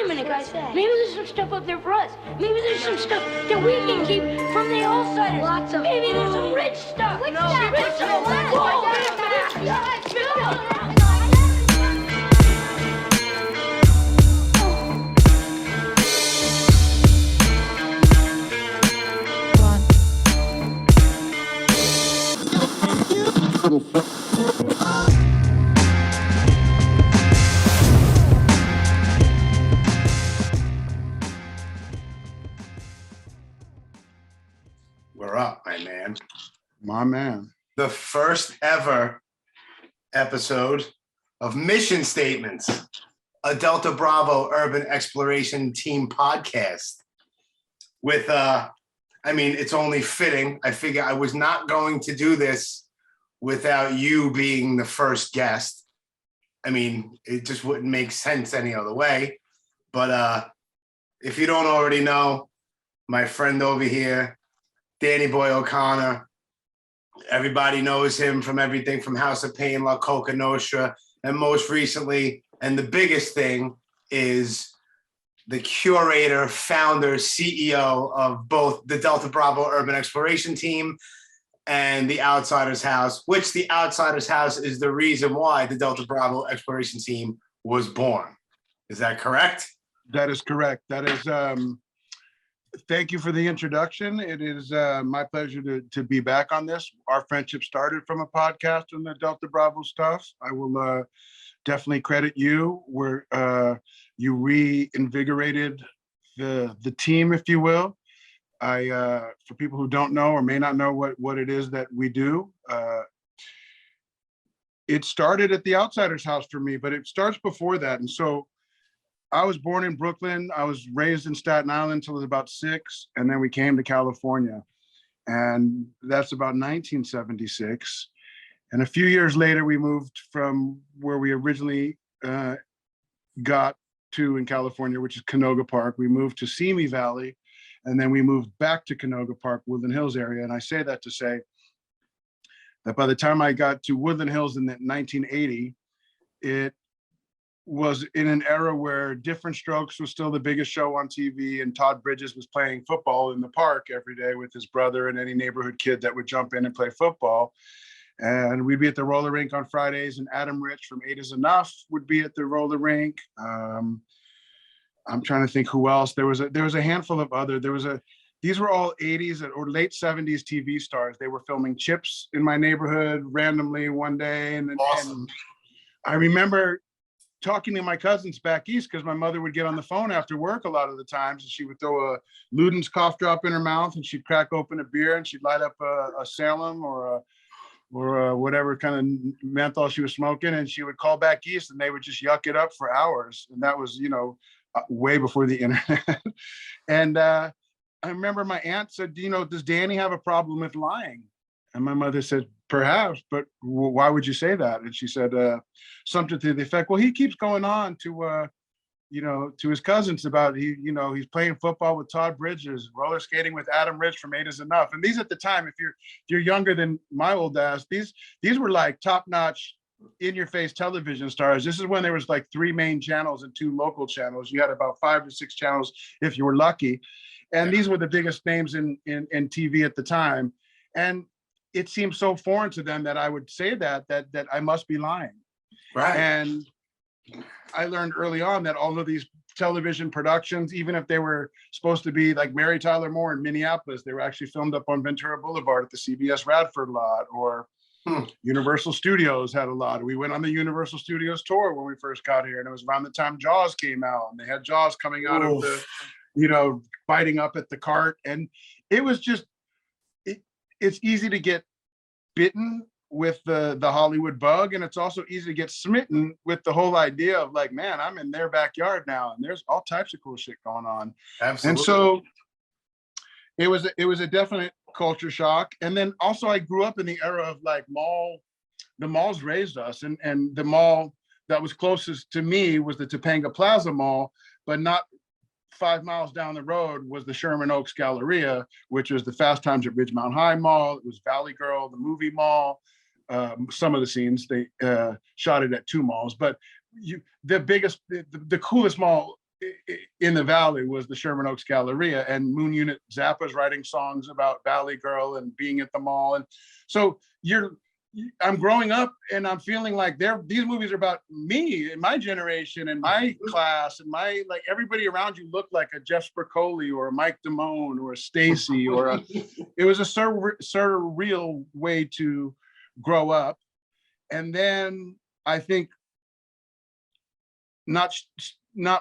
a minute, guys. Maybe there's some stuff up there for us. Maybe there's some stuff that we can keep from the outsiders. Lots of maybe there's some rich stuff. Rich stuff. Rich stuff. We're up, my man. My man. The first ever episode of Mission Statements, a Delta Bravo Urban Exploration Team podcast. With, it's only fitting. I figure I was not going to do this without you being the first guest. I mean, it just wouldn't make sense any other way. But if you don't already know, my friend over here, Danny Boy O'Connor, everybody knows him from everything from House of Pain, La Coka, Nostra, and most recently, and the biggest thing is the curator, founder, CEO of both the Delta Bravo Urban Exploration Team and the Outsiders House, which the Outsiders House is the reason why the Delta Bravo Exploration Team was born. Is that correct? That is correct. That is, thank you for the introduction. It is my pleasure to be back on this. Our friendship started from a podcast on the Delta Bravo stuff. I will definitely credit you where you reinvigorated the team, if you will. For people who don't know or may not know what it is that we do, it started at the Outsiders House for me, but it starts before that. And so I was born in Brooklyn. I was raised in Staten Island until I was about 6, and then we came to California, and that's about 1976. And a few years later, we moved from where we originally got to in California, which is Canoga Park. We moved to Simi Valley, and then we moved back to Canoga Park, Woodland Hills area. And I say that to say that by the time I got to Woodland Hills in 1980, it was in an era where Different Strokes was still the biggest show on TV, and Todd Bridges was playing football in the park every day with his brother and any neighborhood kid that would jump in and play football. And we'd be at the roller rink on Fridays, and Adam Rich from 8 is Enough would be at the roller rink. I'm trying to think who else. There was a handful of other. These were all 80s or late 70s TV stars. They were filming Chips in my neighborhood randomly one day, and I remember talking to my cousins back east because my mother would get on the phone after work a lot of the times, and she would throw a Luden's cough drop in her mouth, and she'd crack open a beer, and she'd light up a Salem or whatever kind of menthol she was smoking, and she would call back east, and they would just yuck it up for hours. And that was, way before the internet. And I remember my aunt said, does Danny have a problem with lying? And my mother said, perhaps, but why would you say that? And she said something to the effect, well, he keeps going on to his cousins about he's playing football with Todd Bridges, roller skating with Adam Rich from 8 is Enough. And these at the time, if you're younger than my old ass, these were like top-notch, in-your-face television stars. This is when there was like 3 main channels and 2 local channels. You had about 5 to 6 channels if you were lucky. And these were the biggest names in TV at the time. And it seemed so foreign to them that I would say that I must be lying. Right. And I learned early on that all of these television productions, even if they were supposed to be like Mary Tyler Moore in Minneapolis, they were actually filmed up on Ventura Boulevard at the CBS Radford lot, or Universal Studios had a lot. We went on the Universal Studios tour when we first got here, and it was around the time Jaws came out, and they had Jaws coming out of the, biting up at the cart. And it was just, it's easy to get bitten with the Hollywood bug, and it's also easy to get smitten with the whole idea of like, man, I'm in their backyard now, and there's all types of cool shit going on. Absolutely. And so it was a definite culture shock. And then also I grew up in the era of like the malls raised us, and the mall that was closest to me was the Topanga Plaza Mall, but not 5 miles down the road was the Sherman Oaks Galleria, which was the Fast Times at Ridgemont High Mall. It was Valley Girl, the movie mall. Some of the scenes, they shot it at 2 malls, but the coolest mall in the Valley was the Sherman Oaks Galleria, and Moon Unit Zappa's writing songs about Valley Girl and being at the mall. And so I'm growing up and I'm feeling like these movies are about me and my generation and my class and like everybody around you looked like a Jeff Spicoli or a Mike Damone or a Stacy it was a surreal way to grow up. And then I think not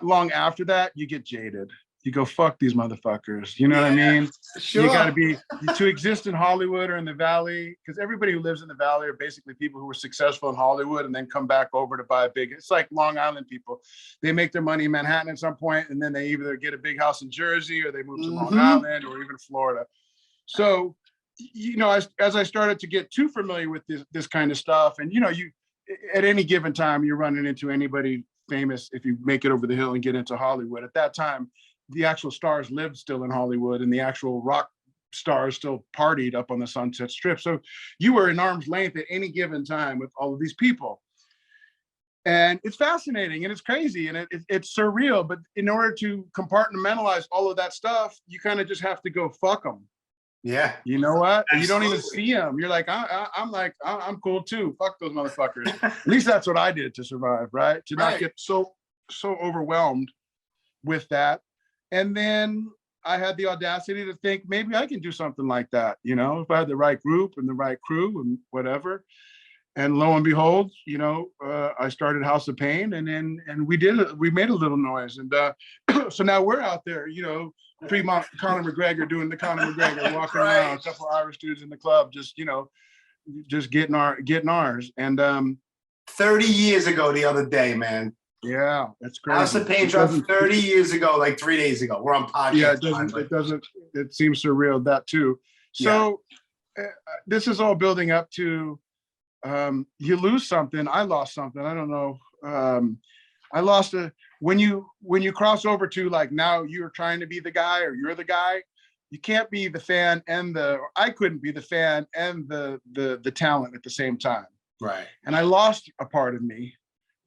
long after that, you get jaded. You go, fuck these motherfuckers. You know what I mean? Sure. You got to exist in Hollywood or in the Valley, because everybody who lives in the Valley are basically people who were successful in Hollywood and then come back over to buy a big, it's like Long Island people. They make their money in Manhattan at some point, and then they either get a big house in Jersey or they move to Long Island or even Florida. So, as I started to get too familiar with this kind of stuff, and, you at any given time, you're running into anybody famous if you make it over the hill and get into Hollywood. At that time, the actual stars lived still in Hollywood, and the actual rock stars still partied up on the Sunset Strip. So you were in arm's length at any given time with all of these people. And it's fascinating and it's crazy and it's surreal. But in order to compartmentalize all of that stuff, you kind of just have to go fuck them. Yeah. You know what? Absolutely. You don't even see them. You're like, I'm cool too. Fuck those motherfuckers. At least that's what I did to survive, right? To not get so overwhelmed with that. And then I had the audacity to think maybe I can do something like that, if I had the right group and the right crew and whatever. And lo and behold, I started House of Pain, and we made a little noise, and so now we're out there, pre-Conor McGregor doing the Conor McGregor, walking around, a couple of Irish dudes in the club, just getting ours. And 30 years ago the other day, man. Yeah, that's crazy. House of Pain dropped 30 years ago, like 3 days ago. We're on podcast. Yeah, it seems surreal, that too. So this is all building up to you lose something. I lost something. I don't know. I lost when you cross over to, like, now you're trying to be the guy or you're the guy, you can't be the fan I couldn't be the fan and the talent at the same time. Right. And I lost a part of me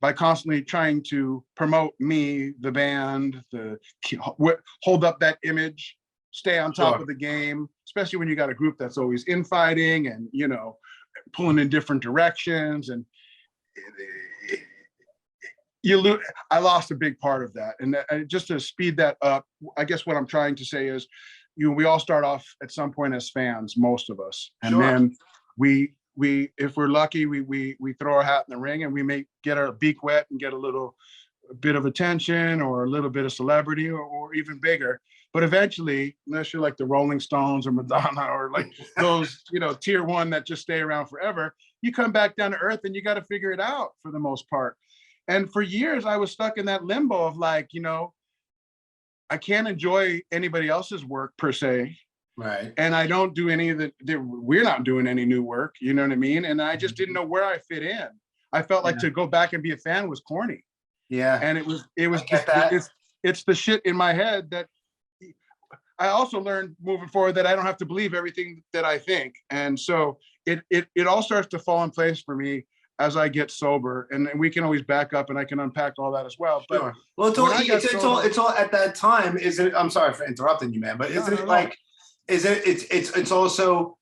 by constantly trying to promote me, the band, hold up that image, stay on top of the game, especially when you got a group that's always infighting and, pulling in different directions. And I lost a big part of that. And just to speed that up, I guess what I'm trying to say is, we all start off at some point as fans, most of us. And then we, if we're lucky, we throw our hat in the ring and we may get our beak wet and get a bit of attention or a little bit of celebrity or even bigger. But eventually, unless you're like the Rolling Stones or Madonna or like those, tier one that just stay around forever, you come back down to earth and you got to figure it out for the most part. And for years, I was stuck in that limbo of like, I can't enjoy anybody else's work per se. Right. And I don't do any of we're not doing any new work, you know what I mean? And I just didn't know where I fit in. I felt like to go back and be a fan was corny. Yeah. And it's the shit in my head that I also learned moving forward that I don't have to believe everything that I think. And so it all starts to fall in place for me as I get sober, and we can always back up and I can unpack all that as well. But sure. Well, it's all at that time, isn't it? I'm sorry for interrupting you, man, but isn't it like, it's also,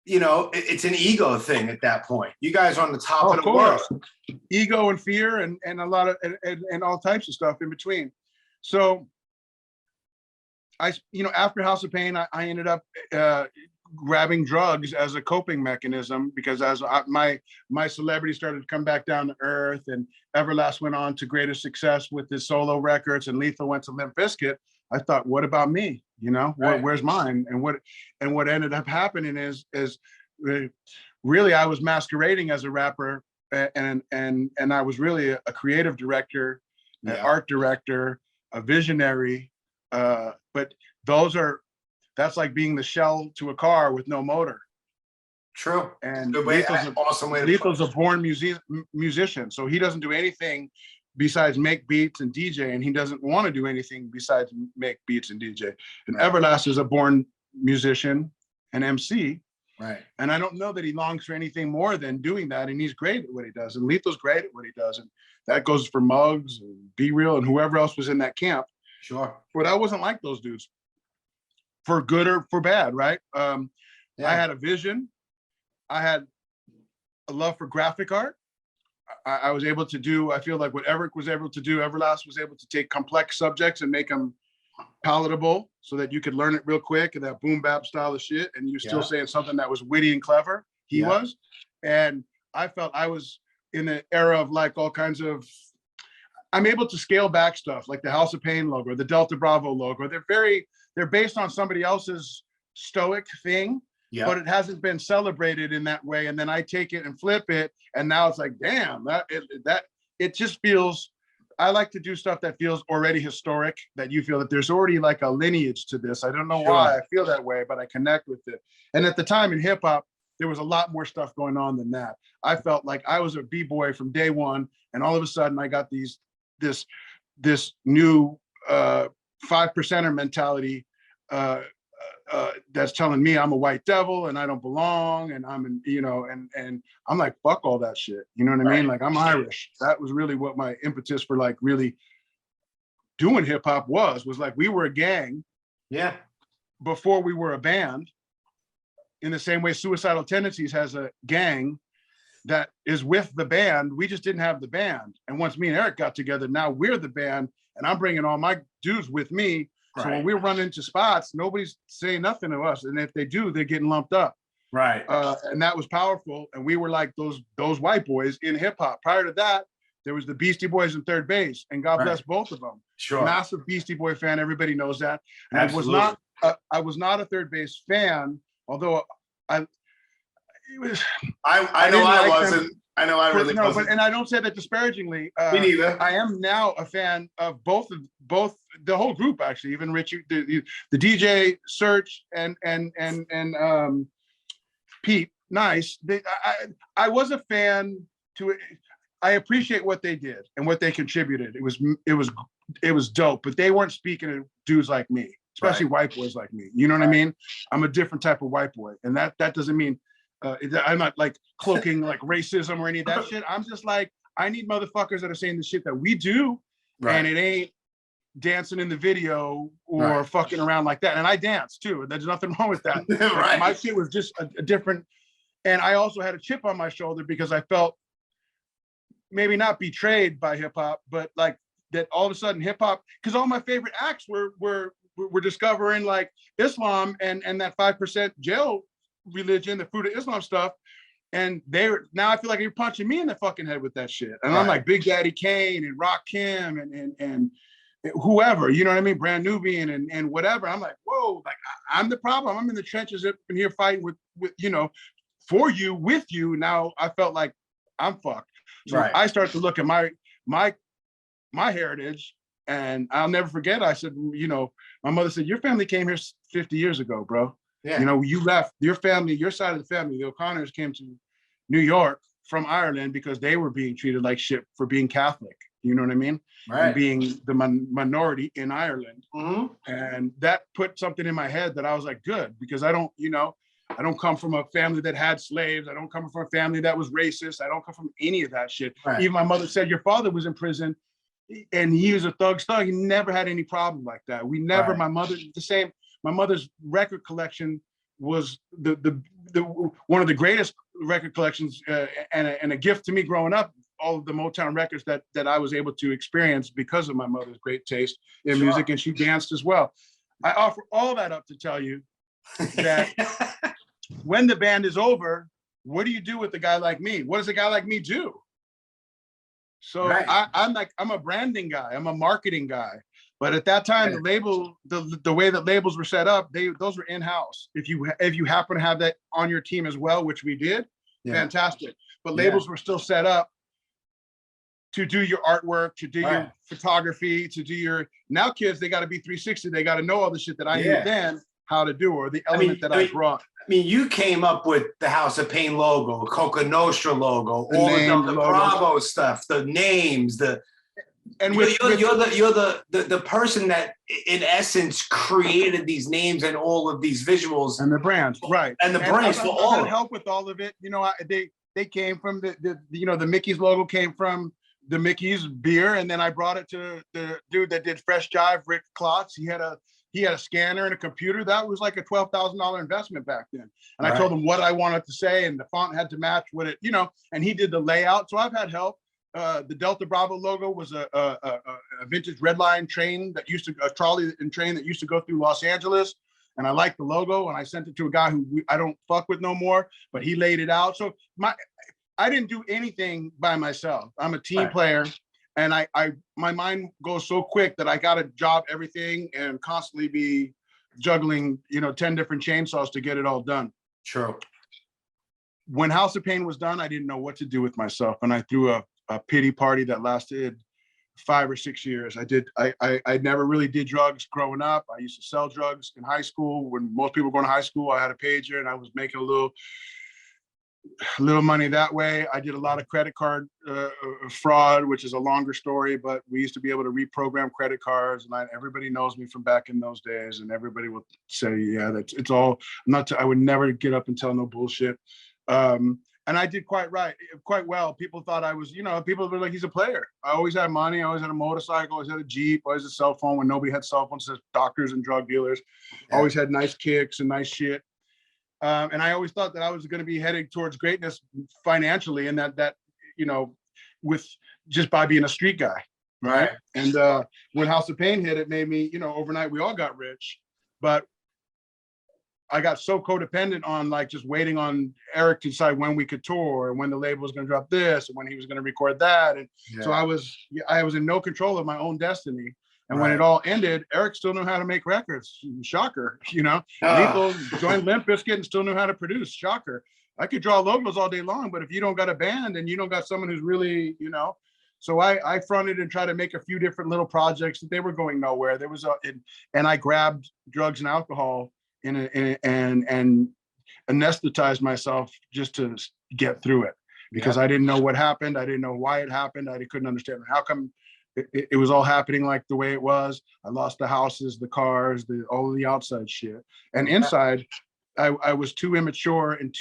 it's an ego thing at that point. You guys are on the top of the world. Ego and fear and a lot of, and all types of stuff in between. So after House of Pain, I ended up grabbing drugs as a coping mechanism, because as my celebrity started to come back down to earth, and Everlast went on to greater success with his solo records, and Lethal went to Limp Bizkit, I thought, what about me? Where's mine? And what ended up happening is really I was masquerading as a rapper, and I was really a creative director, an art director, a visionary. But that's like being the shell to a car with no motor. True. And Lethal's a born musician, so he doesn't do anything besides make beats and DJ, and he doesn't want to do anything besides make beats and DJ. And Everlast is a born musician and MC. Right. And I don't know that he longs for anything more than doing that, and he's great at what he does, and Lethal's great at what he does, and that goes for Muggs and Be Real and whoever else was in that camp. Sure. But I wasn't like those dudes, for good or for bad, right? I had a vision. I had a love for graphic art. I was able to do, I feel like what Eric was able to do, Everlast was able to take complex subjects and make them palatable so that you could learn it real quick, and that boom bap style of shit. And you're still saying something that was witty and clever. He was. And I felt I was in the era of like all kinds of, I'm able to scale back stuff like the House of Pain logo, the Delta Bravo logo. They're based on somebody else's stoic thing, but it hasn't been celebrated in that way. And then I take it and flip it, and now it's like, damn, it just feels. I like to do stuff that feels already historic, that you feel that there's already like a lineage to this. I don't know why I feel that way, but I connect with it. And at the time in hip hop, there was a lot more stuff going on than that. I felt like I was a b-boy from day one, and all of a sudden I got this new 5%er mentality that's telling me I'm a white devil and I don't belong, and I'm and I'm like, fuck all that shit. You know what I mean? Like, I'm Irish. That was really what my impetus for like really doing hip hop was like, we were a gang before we were a band. In the same way Suicidal Tendencies has a gang that is with the band. We just didn't have the band. And once me and Eric got together, now we're the band, and I'm bringing all my dudes with me. So when we run into spots, nobody's saying nothing to us. And if they do, they're getting lumped up. Right. And that was powerful. And we were like those white boys in hip hop. Prior to that, there was the Beastie Boys in third base, and God bless both of them. Sure. Massive Beastie Boy fan. Everybody knows that. And Absolutely. I was not a third base fan, although I know I wasn't. I know I really wasn't. And I don't say that disparagingly. Me neither. I am now a fan of both the whole group, actually. Even Richie, the DJ Search and Pete Nice. I was a fan to it. I appreciate what they did and what they contributed. It was dope, but they weren't speaking to dudes like me, especially white boys like me. You know what I mean? I'm a different type of white boy, and that doesn't mean I'm not like cloaking like racism or any of that shit. I'm just like, I need motherfuckers that are saying the shit that we do, and it ain't dancing in the video or fucking around like that. And I dance too. There's nothing wrong with that. My shit was just a different. And I also had a chip on my shoulder because I felt maybe not betrayed by hip hop, but like that all of a sudden hip hop, because all my favorite acts were discovering like Islam and that 5% jail religion, the fruit of Islam stuff. And now I feel like you're punching me in the fucking head with that shit. And I'm like Big Daddy Kane and Rakim and whoever, you know what I mean? Brand Nubian and whatever. I'm like, whoa, like I'm the problem. I'm in the trenches up in here fighting with for you, with you. Now I felt like I'm fucked. So I started to look at my heritage, and I'll never forget. I said, my mother said, your family came here 50 years ago, bro. Yeah. You left your family, your side of the family. The O'Connors came to New York from Ireland because they were being treated like shit for being Catholic. You know what I mean? Right. And being the minority in Ireland. Mm-hmm. And that put something in my head that I was like, good, because I don't come from a family that had slaves. I don't come from a family that was racist. I don't come from any of that shit. Right. Even my mother said, your father was in prison and he was a thug. He never had any problem like that. We never, my mother's record collection was the one of the greatest record collections and a gift to me growing up. All of the Motown records that I was able to experience because of my mother's great taste in music, and she danced as well. I offer all that up to tell you that when the band is over, what do you do with a guy like me? What does a guy like me do? So I'm a branding guy. I'm a marketing guy. But at that time, the label, the way that labels were set up, those were in-house. If you happen to have that on your team as well, which we did, fantastic. But labels were still set up to do your artwork, to do your photography, to do your, now kids, they got to be 360. They got to know all the shit that I knew then how to do, or the element I brought. I mean, you came up with the House of Pain logo, Coka Nostra logo, all the Bravo stuff, the names, and you're the person that in essence created these names and all of these visuals and the brands, right? And the brands for all of it. Help with all of it. They came from the Mickey's logo came from the Mickey's beer, and then I brought it to the dude that did Fresh Jive, Rick Klotz. He had a scanner and a computer. That was like a $12,000 investment back then. And I told him what I wanted to say, and the font had to match what it, and he did the layout. So I've had help. The Delta Bravo logo was a vintage red line train that used to, a trolley and train that used to go through Los Angeles. And I liked the logo, and I sent it to a guy who I don't fuck with no more, but he laid it out. So I didn't do anything by myself. I'm a team player, and my mind goes so quick that I got to job everything and constantly be juggling, 10 different chainsaws to get it all done. True. When House of Pain was done, I didn't know what to do with myself, and I threw a pity party that lasted 5 or 6 years. I never really did drugs growing up. I used to sell drugs in high school. When most people were going to high school, I had a pager and I was making a little money that way. I did a lot of credit card fraud, which is a longer story, but we used to be able to reprogram credit cards, and everybody knows me from back in those days, and everybody will say, yeah, it's all I would never get up and tell no bullshit. And I did quite well. People thought I was, people were like, he's a player. I always had money. I always had a motorcycle. Always had a Jeep. Always a cell phone when nobody had cell phones. Just doctors and drug dealers. Always had nice kicks and nice shit. And I always thought that I was going to be heading towards greatness financially, and that with just by being a street guy, right? And when House of Pain hit, it made me, overnight we all got rich, but I got so codependent on like just waiting on Eric to decide when we could tour and when the label was going to drop this and when he was going to record that. And so I was in no control of my own destiny. And when it all ended, Eric still knew how to make records. Shocker, Lethal joined Limp Bizkit and still knew how to produce. Shocker. I could draw logos all day long, but if you don't got a band and you don't got someone who's really, so I fronted and tried to make a few different little projects that they were going nowhere. There was and I grabbed drugs and alcohol and anesthetized myself just to get through it, because I didn't know what happened. I didn't know why it happened. I couldn't understand how come it was all happening like the way it was. I lost the houses, the cars, all of the outside shit. And inside, I was too immature and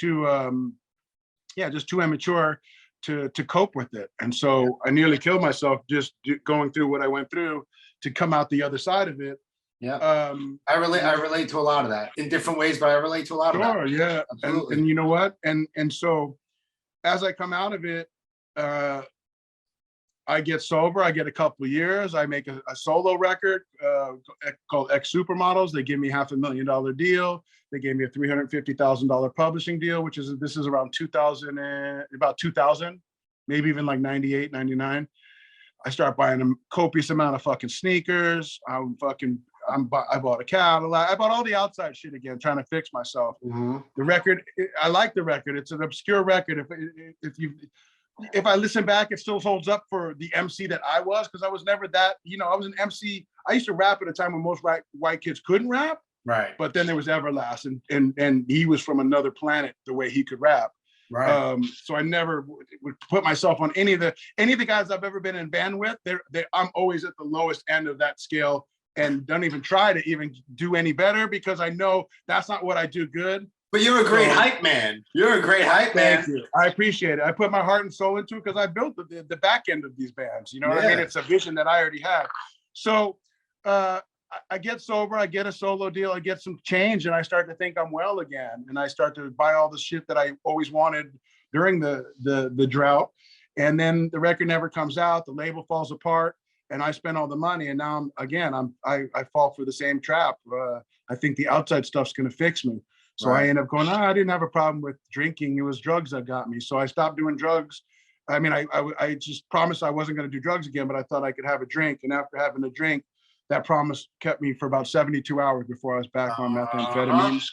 just too immature to cope with it. And so I nearly killed myself just going through what I went through to come out the other side of it. Yeah. I relate to a lot of that in different ways, but I relate to a lot of that. Sure, yeah. Absolutely. And you know what? And so as I come out of it, I get sober. I get a couple of years. I make a solo record called X Supermodels. They give me $500,000 deal. They gave me a $350,000 publishing deal, this is around 2000, maybe even like 98, 99. I start buying a copious amount of fucking sneakers. I bought a Cadillac. I bought all the outside shit again, trying to fix myself. Mm-hmm. The record, I like the record. It's an obscure record. If I listen back, it still holds up for the MC that I was, because I was never that, I was an MC. I used to rap at a time when most white kids couldn't rap. Right. But then there was Everlast, and he was from another planet the way he could rap. Right. So I never would put myself on any of the guys I've ever been in band with. I'm always at the lowest end of that scale, and don't even try to even do any better, because I know that's not what I do good. But you're a great hype man. You're a great hype man. Thank you. I appreciate it. I put my heart and soul into it because I built the back end of these bands. You know what I mean? It's a vision that I already had. So I get sober, I get a solo deal, I get some change, and I start to think I'm well again. And I start to buy all the shit that I always wanted during the drought. And then the record never comes out, the label falls apart, and I spend all the money. And now I fall for the same trap. I think the outside stuff's gonna fix me. So I end up going, I didn't have a problem with drinking. It was drugs that got me. So I stopped doing drugs. I mean, I just promised I wasn't going to do drugs again, but I thought I could have a drink. And after having a drink, that promise kept me for about 72 hours before I was back on methamphetamine.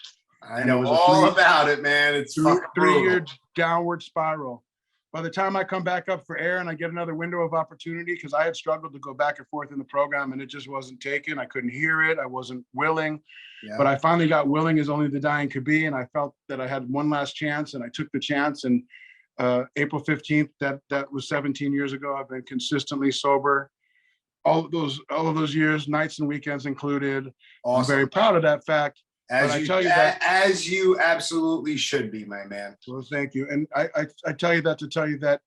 I know all about it, man. It's a 3-year downward spiral. By the time I come back up for air and I get another window of opportunity, because I had struggled to go back and forth in the program and it just wasn't taken. I couldn't hear it. I wasn't willing. Yeah. But I finally got willing as only the dying could be. And I felt that I had one last chance, and I took the chance. And April 15th, that was 17 years ago. I've been consistently sober all of those years, nights and weekends included. Awesome. I'm very proud of that fact. As you absolutely should be, my man. Well, thank you. And I tell you that to tell you that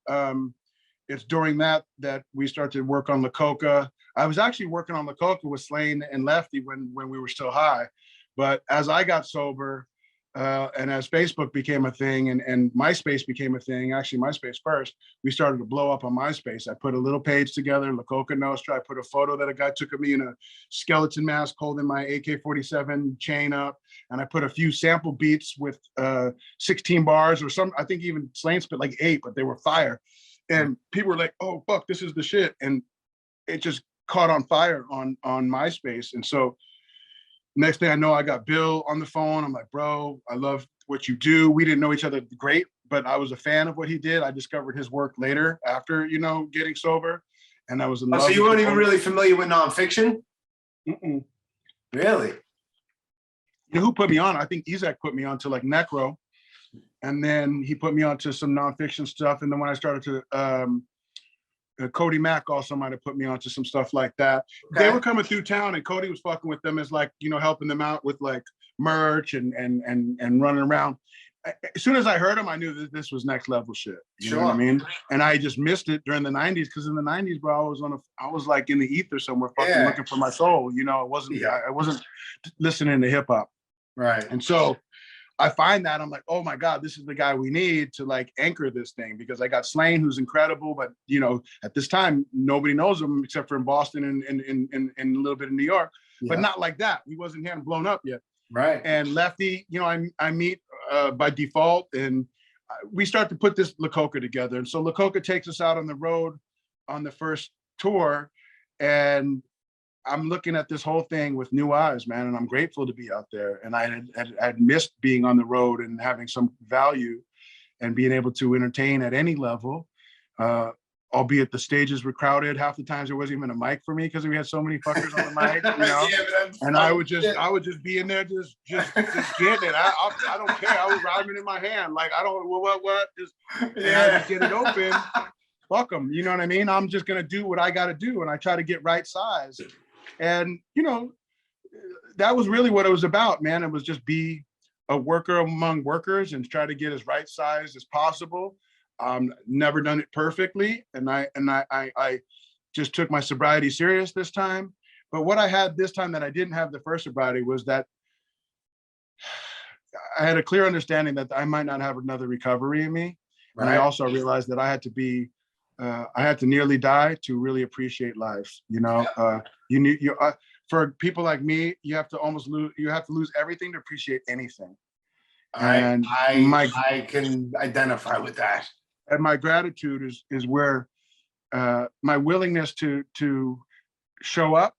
it's during that we started to work on the Coka. I was actually working on the Coka with Slane and Lefty when we were still high. But as I got sober, and as Facebook became a thing and MySpace became a thing, actually MySpace first, we started to blow up on MySpace. I put a little page together, La Coka Nostra. I put a photo that a guy took of me in a skeleton mask holding my AK-47 chain up. And I put a few sample beats with 16 bars or some, I think even Slane spit like 8, but they were fire. And people were like, oh, fuck, this is the shit. And it just caught on fire on MySpace. And so next thing I know, I got Bill on the phone. I'm like, bro, I love what you do. We didn't know each other great, but I was a fan of what he did. I discovered his work later after, getting sober. And I was in love. So you weren't even really familiar with nonfiction? Mm-mm. Really? You know who put me on? I think Isaac put me on to like Necro. And then he put me on to some nonfiction stuff. And then when I started to, Cody Mack also might have put me onto some stuff like that. Okay. They were coming through town and Cody was fucking with them as like, helping them out with like merch and running around. As soon as I heard him, I knew that this was next level shit. You know what I mean? And I just missed it during the 90s because in the 90s, bro, I was like in the ether somewhere fucking looking for my soul. I wasn't listening to hip hop. Right. And so I find that I'm like, oh my God, this is the guy we need to like anchor this thing, because I got Slane, who's incredible, but at this time nobody knows him except for in Boston and a little bit in New York, but not like that. He wasn't getting blown up yet. Right. And Lefty, I meet by default, and we start to put this La Coka together. And so La Coka takes us out on the road on the first tour, and I'm looking at this whole thing with new eyes, man, and I'm grateful to be out there. And I had missed being on the road and having some value and being able to entertain at any level, albeit the stages were crowded. Half the times there wasn't even a mic for me because we had so many fuckers on the mic, and I would just be in there just getting it. I don't care. I was rhyming in my hand, like I don't what just I just get it open. Fuck them, you know what I mean? I'm just gonna do what I got to do, and I try to get right size. And, that was really what it was about, man. It was just be a worker among workers and try to get as right size as possible. Never done it perfectly. And I just took my sobriety serious this time. But what I had this time that I didn't have the first sobriety was that I had a clear understanding that I might not have another recovery in me. Right. And I also realized that I had to nearly die to really appreciate life. For people like me, you have to lose everything to appreciate anything. And I can identify with that. And my gratitude is where my willingness to show up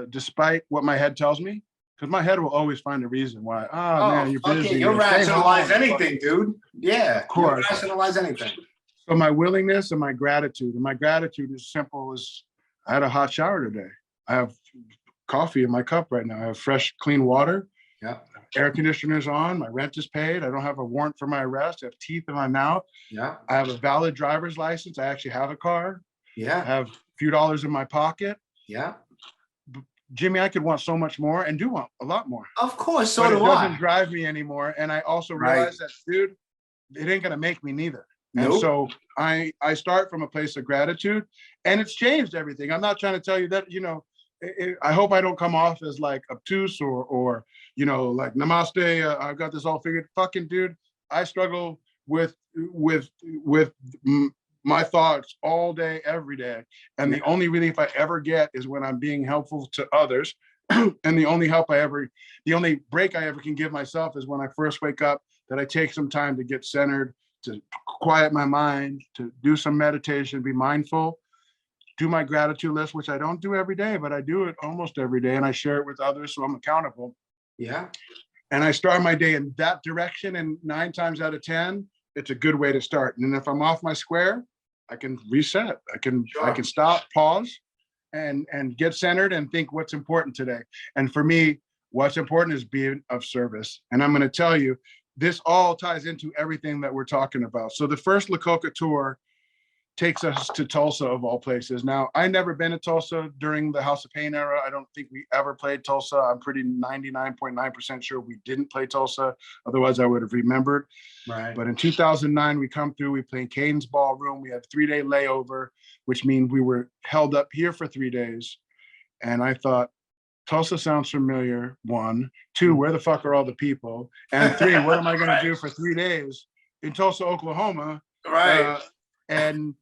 despite what my head tells me, because my head will always find a reason why. Man, you're busy. You'll rationalize anything, dude. Yeah, of course. You'll rationalize anything. So my willingness and my gratitude is simple as I had a hot shower today. I have coffee in my cup right now. I have fresh, clean water. Yeah. Air conditioner's on. My rent is paid. I don't have a warrant for my arrest. I have teeth in my mouth. Yeah. I have a valid driver's license. I actually have a car. Yeah. I have a few dollars in my pocket. Yeah. Jimmy, I could want so much more and do want a lot more. Of course, so but do I. It doesn't drive me anymore. And I also realize that, dude, it ain't gonna make me neither. Nope. And so I start from a place of gratitude, and it's changed everything. I'm not trying to tell you that, I hope I don't come off as like obtuse or like namaste. I've got this all figured. Fucking dude, I struggle with my thoughts all day, every day. And the only relief I ever get is when I'm being helpful to others. And the only break I ever can give myself is when I first wake up, that I take some time to get centered, to quiet my mind, to do some meditation, be mindful, do my gratitude list, which I don't do every day, but I do it almost every day. And I share it with others, so I'm accountable. Yeah. And I start my day in that direction. And 9 times out of 10, it's a good way to start. And if I'm off my square, I can reset. I can stop, pause, and get centered and think what's important today. And for me, what's important is being of service. And I'm going to tell you, this all ties into everything that we're talking about. So the first La Coka tour, takes us to Tulsa of all places. Now, I never been to Tulsa during the House of Pain era. I don't think we ever played Tulsa. I'm pretty 99.9% sure we didn't play Tulsa. Otherwise, I would have remembered. Right. But in 2009, we come through, we played Caden's Ballroom. We had a 3-day layover, which means we were held up here for 3 days. And I thought, Tulsa sounds familiar, 1. 2, where the fuck are all the people? And 3, what am I going to do for 3 days in Tulsa, Oklahoma? Right. And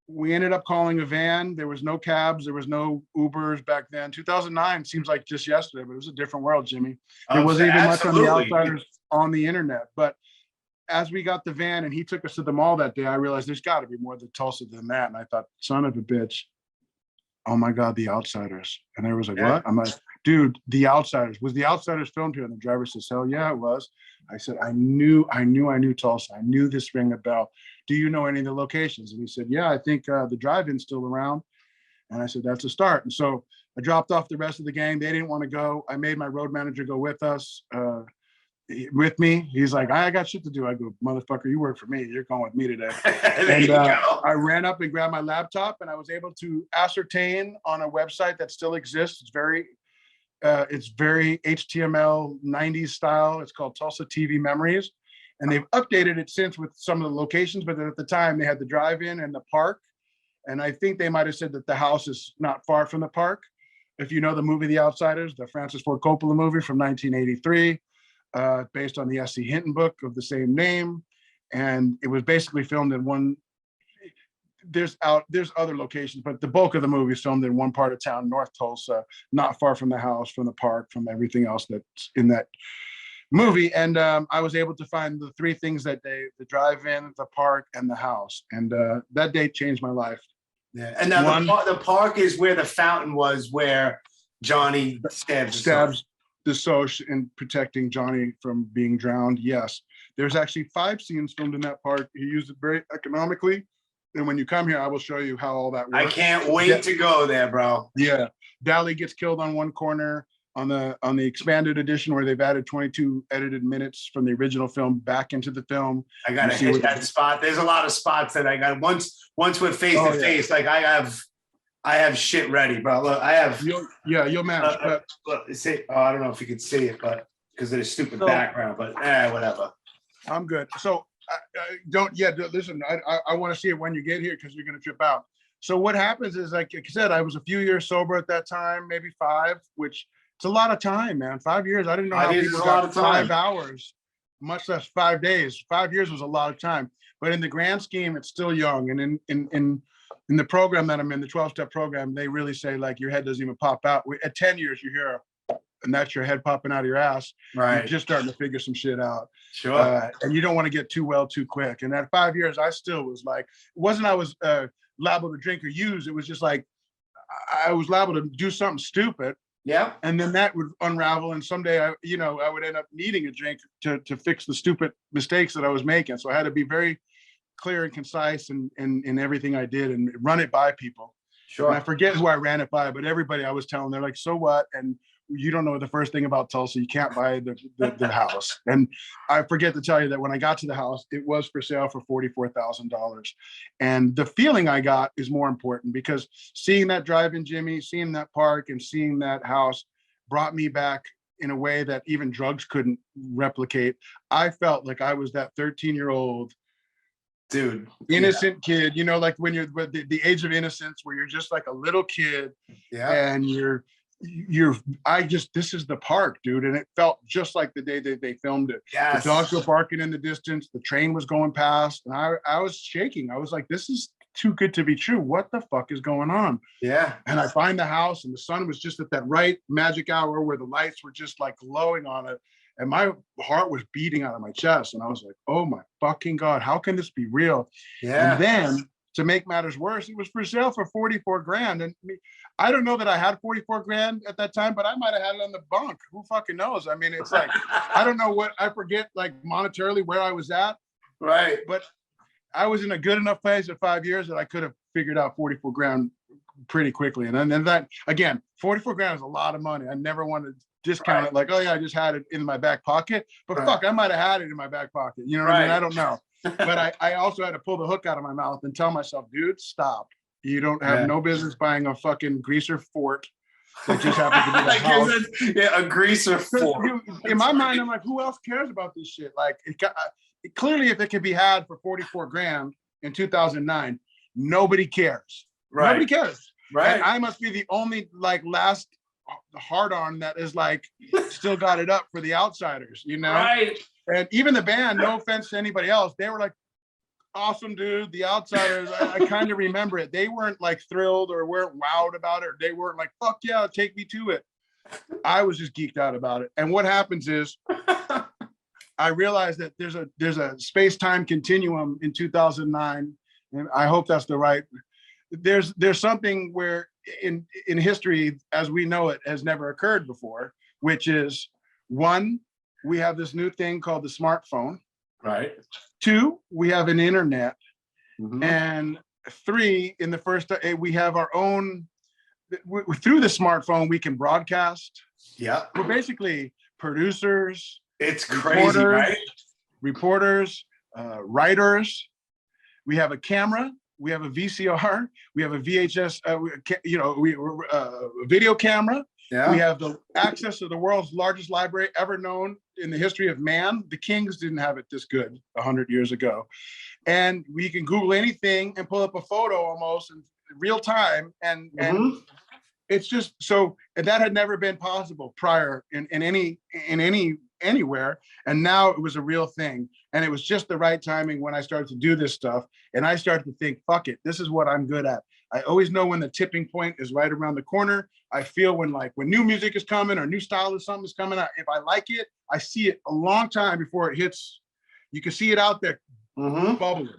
we ended up calling a van. There was no cabs. There was no Ubers back then. 2009 seems like just yesterday, but it was a different world, Jimmy. There wasn't even much on the outsiders on the internet. But as we got the van and he took us to the mall that day, I realized there's got to be more to Tulsa than that. And I thought, son of a bitch, oh my God, The Outsiders. And there was like, what? I'm like, dude, The Outsiders. Was The Outsiders filmed here? And the driver says, hell yeah, it was. I said, I knew Tulsa. I knew this ring a bell. Do you know any of the locations? And he said, yeah, I think the drive-in's still around. And I said, that's a start. And so I dropped off the rest of the gang. They didn't want to go. I made my road manager go with us, with me. He's like, I got shit to do. I go, motherfucker, you work for me. You're going with me today. And I ran up and grabbed my laptop and I was able to ascertain on a website that still exists. It's very HTML 90s style. It's called Tulsa TV Memories. And they've updated it since with some of the locations, but at the time they had the drive-in and the park. And I think they might've said that the house is not far from the park. If you know the movie, The Outsiders, the Francis Ford Coppola movie from 1983, based on the S.C. Hinton book of the same name. And it was basically filmed in one, there's other locations, but the bulk of the movie is filmed in one part of town, North Tulsa, not far from the house, from the park, from everything else that's in that movie. And I was able to find the 3 things that day: the drive-in, the park, and the house. And that day changed my life. Yeah. And now the park is where the fountain was, where Johnny stabs the Soch in protecting Johnny from being drowned. Yes. There's actually 5 scenes filmed in that park. He used it very economically. And when you come here, I will show you how all that works. I can't wait to go there, bro. Yeah. Dally gets killed on one corner. On the expanded edition, where they've added 22 edited minutes from the original film back into the film. I gotta hit that spot. There's a lot of spots that I got once with face to face. Like I have shit ready, bro. Look, I have. You'll manage. Look, see, I don't know if you could see it, but because of the stupid background, but whatever. I'm good. So listen. I want to see it when you get here because you're gonna trip out. So what happens is, like I said, I was a few years sober at that time, maybe 5, which. It's a lot of time, man. 5 years. I didn't know how people got 5 hours, much less 5 days. 5 years was a lot of time. But in the grand scheme, it's still young. And in the program that I'm in, the 12-step program, they really say, like, your head doesn't even pop out. At 10 years, you hear, and that's your head popping out of your ass. Right. You're just starting to figure some shit out. Sure. And you don't want to get too well too quick. And at 5 years, I still was like, it wasn't I was liable to drink or use. It was just like, I was liable to do something stupid. Yeah. And then that would unravel. And someday I would end up needing a drink to fix the stupid mistakes that I was making. So I had to be very clear and concise in everything I did and run it by people. Sure. And I forget who I ran it by, but everybody I was telling, they're like, so what? And you don't know the first thing about Tulsa. You can't buy the house. And I forget to tell you that when I got to the house, it was for sale for $44,000. And the feeling I got is more important, because seeing that drive-in, Jimmy, seeing that park and seeing that house brought me back in a way that even drugs couldn't replicate. I felt like I was that 13-year-old dude, innocent kid, like when you're the age of innocence, where you're just like a little kid, and this is the park, dude. And it felt just like the day that they filmed it. Yes. The dogs were barking in the distance. The train was going past. And I was shaking. I was like, this is too good to be true. What the fuck is going on? Yeah. And I find the house, and the sun was just at that right magic hour where the lights were just like glowing on it. And my heart was beating out of my chest. And I was like, oh my fucking God, how can this be real? Yeah. And then to make matters worse, it was for sale for 44 grand. And I don't know that I had 44 grand at that time, but I might've had it on the bunk. Who fucking knows? I mean, it's like, I don't know I forget like monetarily where I was at. Right. But I was in a good enough place at 5 years that I could have figured out 44 grand pretty quickly. And then that, again, 44 grand is a lot of money. I never wanted discount it like, oh yeah, I just had it in my back pocket. But fuck, I might have had it in my back pocket. You know what I mean? I don't know. But I also had to pull the hook out of my mouth and tell myself, dude, stop. You don't have no business buying a fucking greaser fort that just happens to be the house. A greaser fort. In my mind, I'm like, who else cares about this shit? Like, clearly, if it can be had for 44 grand in 2009, nobody cares. Right. Nobody cares. Right. And I must be the only like last hard on that is like still got it up for the outsiders, you know? Right. And even the band, no offense to anybody else, they were like, awesome, dude. The outsiders, I kind of remember it. They weren't like thrilled or weren't wowed about it. Or they weren't like, fuck yeah, take me to it. I was just geeked out about it. And what happens is I realized that there's a space-time continuum in 2009. And I hope that's the right. There's something where in history, as we know it, has never occurred before, which is one, we have this new thing called the smartphone. Right. Two, we have an internet. And three, in the first, we have our own, through the smartphone, we can broadcast. Yeah. We're basically producers. It's crazy, right? Reporters, writers. We have a camera. We have a VCR. We have a VHS, video camera. Yeah. We have the access to the world's largest library ever known in the history of man. The Kings didn't have it this good 100 years ago. And we can Google anything and pull up a photo almost in real time. And it's just so, and that had never been possible prior in anywhere. And now it was a real thing. And it was just the right timing when I started to do this stuff. And I started to think, fuck it, this is what I'm good at. I always know when the tipping point is right around the corner. I feel when new music is coming or new style of something is coming out, if I like it, I see it a long time before it hits. You can see it out there bubbling,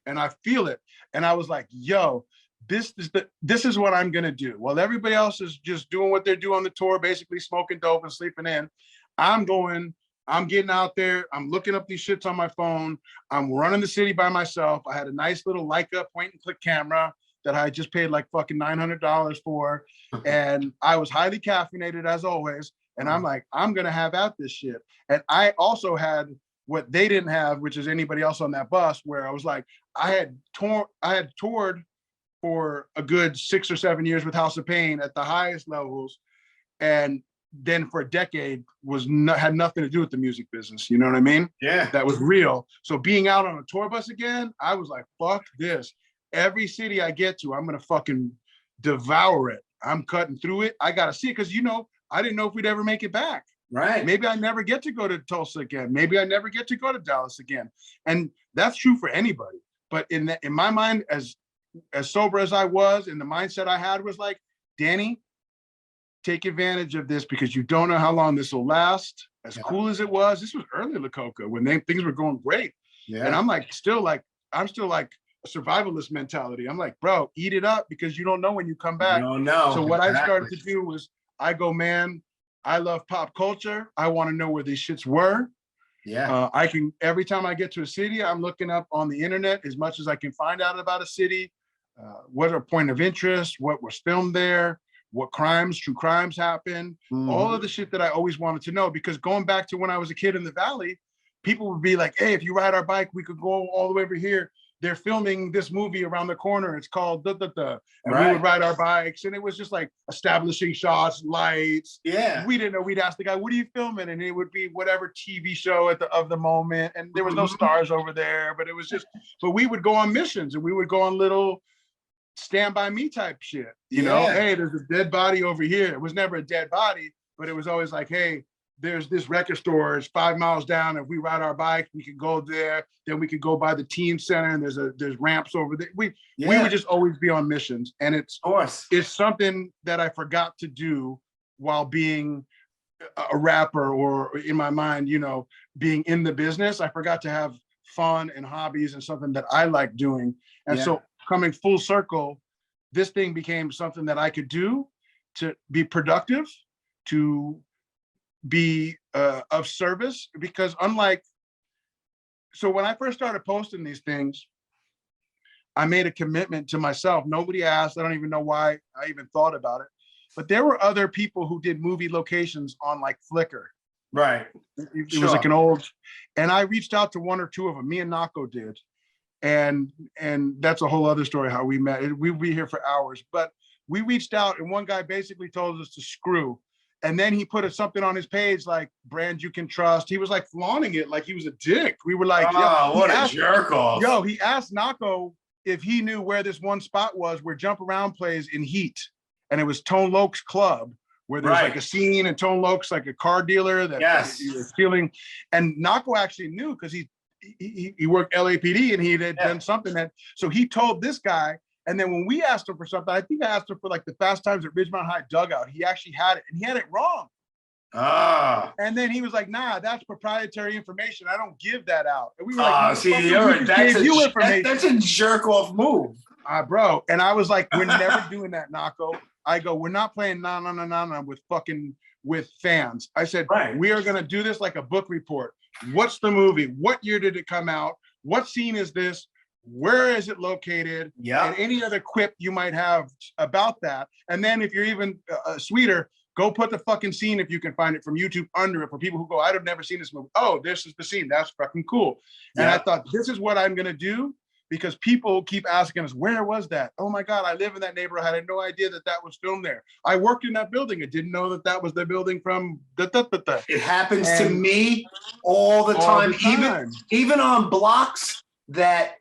and I feel it. And I was like, yo, this is what I'm gonna do. While everybody else is just doing what they're doing on the tour, basically smoking dope and sleeping in, I'm getting out there. I'm looking up these shits on my phone. I'm running the city by myself. I had a nice little Leica point and click camera that I just paid like fucking $900 for. And I was highly caffeinated as always. And I'm like, I'm going to have at this shit. And I also had what they didn't have, which is anybody else on that bus, where I was like, I had toured for a good 6 or 7 years with House of Pain at the highest levels. And then for a decade had nothing to do with the music business. You know what I mean? Yeah. That was real. So being out on a tour bus again, I was like, fuck this. Every city I get to, I'm going to fucking devour it. I'm cutting through it. I got to see it because, I didn't know if we'd ever make it back. Right. Maybe I never get to go to Tulsa again. Maybe I never get to go to Dallas again. And that's true for anybody. But in my mind, as sober as I was, and the mindset I had was like, Danny, take advantage of this because you don't know how long this will last. As cool as it was, this was early La Coka when things were going great. Yeah. And I'm still like a survivalist mentality. I'm like, bro, eat it up because you don't know when you come back. You don't know. So what I started to do was I go, man, I love pop culture. I want to know where these shits were. Yeah. Every time I get to a city, I'm looking up on the internet as much as I can find out about a city, what are point of interest, what was filmed there, what true crimes happened, all of the shit that I always wanted to know. Because going back to when I was a kid in the Valley, people would be like, hey, if you ride our bike, we could go all the way over here. They're filming this movie around the corner. It's called And we would ride our bikes. And it was just like establishing shots, lights. Yeah. We didn't know. We'd ask the guy, what are you filming? And it would be whatever TV show of the moment. And there was no stars over there, but it was but we would go on missions and we would go on little Stand By Me type shit. You know, hey, there's a dead body over here. It was never a dead body, but it was always like, hey, there's this record store. It's 5 miles down. If we ride our bike, we could go there. Then we could go by the teen center, and there's ramps over there. We would just always be on missions, and it's something that I forgot to do while being a rapper, or in my mind, being in the business. I forgot to have fun and hobbies and something that I like doing. And so coming full circle, this thing became something that I could do to be productive, to be of service, because so when I first started posting these things, I made a commitment to myself. Nobody asked. I don't even know why I even thought about it. but there were other people who did movie locations on like Flickr. Right. It was like an old, and I reached out to one or two of them. Me and Nako did, and that's a whole other story how we met. We'd be here for hours, but we reached out, and one guy basically told us to screw. And then he put something on his page like brand you can trust. He was like flaunting it like he was a dick. We were like, oh, what a jerk off. Yo, he asked Nako if he knew where this one spot was where Jump Around plays in Heat. And it was Tone Loc's club where there's like a scene, and Tone Loc's like a car dealer that he was stealing. And Nako actually knew because he worked LAPD and he had done something so he told this guy. And then when we asked him for something, I think I asked him for like the Fast Times at Ridgemont High dugout. He actually had it, and he had it wrong. And then he was like, "Nah, that's proprietary information. I don't give that out." And we were like, "See, that's a jerk off move, bro." And I was like, "We're never doing that, Nako." I go, "We're not playing na with fans." I said, "We are gonna do this like a book report. What's the movie? What year did it come out? What scene is this? Where is it located? And any other quip you might have about that. And then if you're even sweeter, go put the fucking scene, if you can find it from YouTube, under it for people who go, I'd have never seen this movie. Oh, this is the scene. That's fucking cool." And I thought, this is what I'm going to do, because people keep asking us, where was that? Oh my God, I live in that neighborhood. I had no idea that that was filmed there. I worked in that building. I didn't know that that was the building from It happens to me all the time. Even on blocks that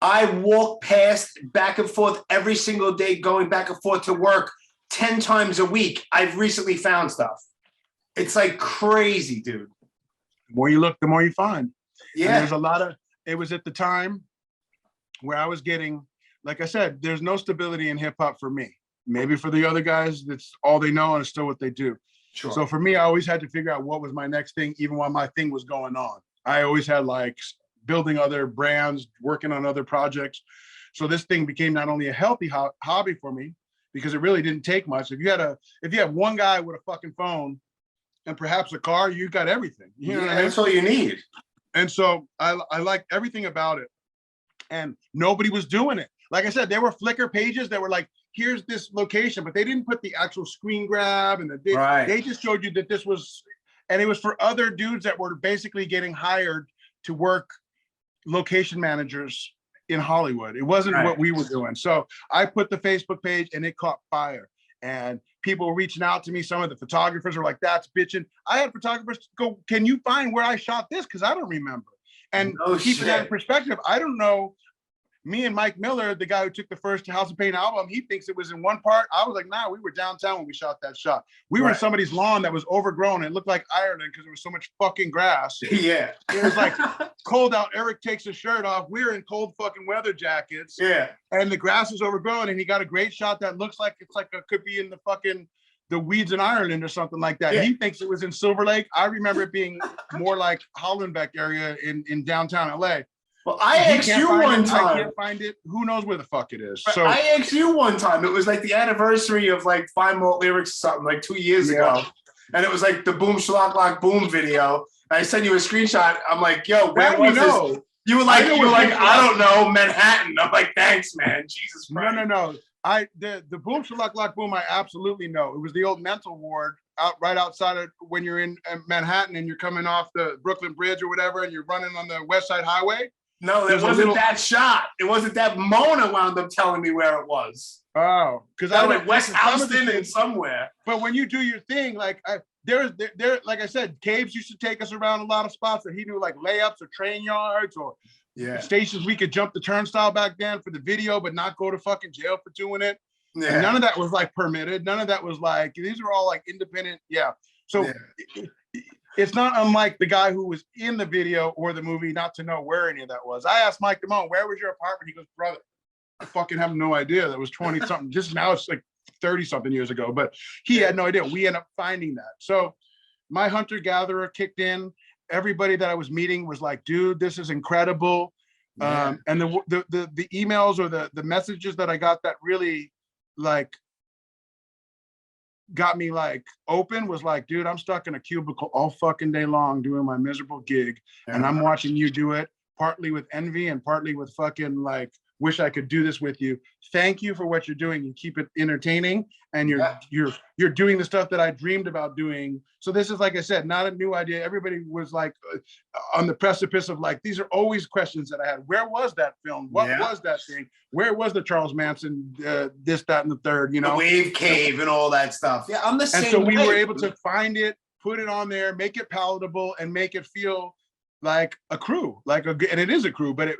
I walk past back and forth every single day, going back and forth to work 10 times a week. I've recently found stuff. It's like crazy, dude. The more you look, the more you find. Yeah. And there's a lot of, it was at the time where I was getting, like I said, there's no stability in hip hop for me. Maybe for the other guys, that's all they know and it's still what they do. Sure. So for me, I always had to figure out what was my next thing, even while my thing was going on. I always had like building other brands, working on other projects. So this thing became not only a healthy hobby for me, because it really didn't take much. If you have one guy with a fucking phone and perhaps a car, you got everything. You know what I mean? That's all you need. And so I liked everything about it. And nobody was doing it. Like I said, there were Flickr pages that were like, here's this location, but they didn't put the actual screen grab and they just showed you that this was, and it was for other dudes that were basically getting hired to work location managers in Hollywood. It wasn't what we were doing. So I put the Facebook page and it caught fire. And people were reaching out to me. Some of the photographers were like, "That's bitching." I had photographers go, "Can you find where I shot this? Because I don't remember." And keeping that in perspective, I don't know. Me and Mike Miller, the guy who took the first House of Pain album, he thinks it was in one part. I was like, nah, we were downtown when we shot that shot. We were in somebody's lawn that was overgrown. And it looked like Ireland because there was so much fucking grass. Yeah. It was like cold out. Eric takes his shirt off. We're in cold fucking weather jackets. Yeah. And the grass is overgrown. And he got a great shot that looks like it's like it could be in the weeds in Ireland or something like that. Yeah. He thinks it was in Silver Lake. I remember it being more like Hollenbeck area in downtown LA. Well, I asked you one time. I can't find it. Who knows where the fuck it is? So I asked you one time. It was like the anniversary of like 5 More Lyrics or something, like 2 years ago. And it was like the Boom Shlock Lock Boom video. I sent you a screenshot. I'm like, yo, where was this? You were like, I don't know, Manhattan. I'm like, thanks, man. Jesus Christ. No. The Boom Shlock Lock Boom, I absolutely know. It was the old mental ward right outside of when you're in Manhattan and you're coming off the Brooklyn Bridge or whatever, and you're running on the West Side Highway. No, it wasn't that shot. It wasn't that. Mona wound up telling me where it was. Oh, because I went West Houston and somewhere. But when you do your thing, like there, like I said, Caves used to take us around a lot of spots that he knew, like layups or train yards or stations we could jump the turnstile back then for the video, but not go to fucking jail for doing it. Yeah. And none of that was like permitted. None of that was like, these are all like independent. Yeah. So it's not unlike the guy who was in the video or the movie not to know where any of that was. I asked Mike Damone, where was your apartment? He goes, brother, I fucking have no idea. That was 20 something. Just now it's like 30 something years ago, but he had no idea. We ended up finding that. So my hunter gatherer kicked in. Everybody that I was meeting was like, dude, this is incredible. Yeah. And the emails or the messages that I got that really like got me like open was like, dude, I'm stuck in a cubicle all fucking day long doing my miserable gig. And I'm watching you do it partly with envy and partly with fucking like Wish I could do this with you. Thank you for what you're doing. You keep it entertaining, and you're doing the stuff that I dreamed about doing. So this is, like I said, not a new idea. Everybody was like on the precipice of like, these are always questions that I had. Where was that film? What was that thing? Where was the Charles Manson, this, that, and the third, you know? The Wave Cave and all that stuff. Yeah, I'm the same. And so we were able to find it, put it on there, make it palatable, and make it feel like a crew, and it is a crew, but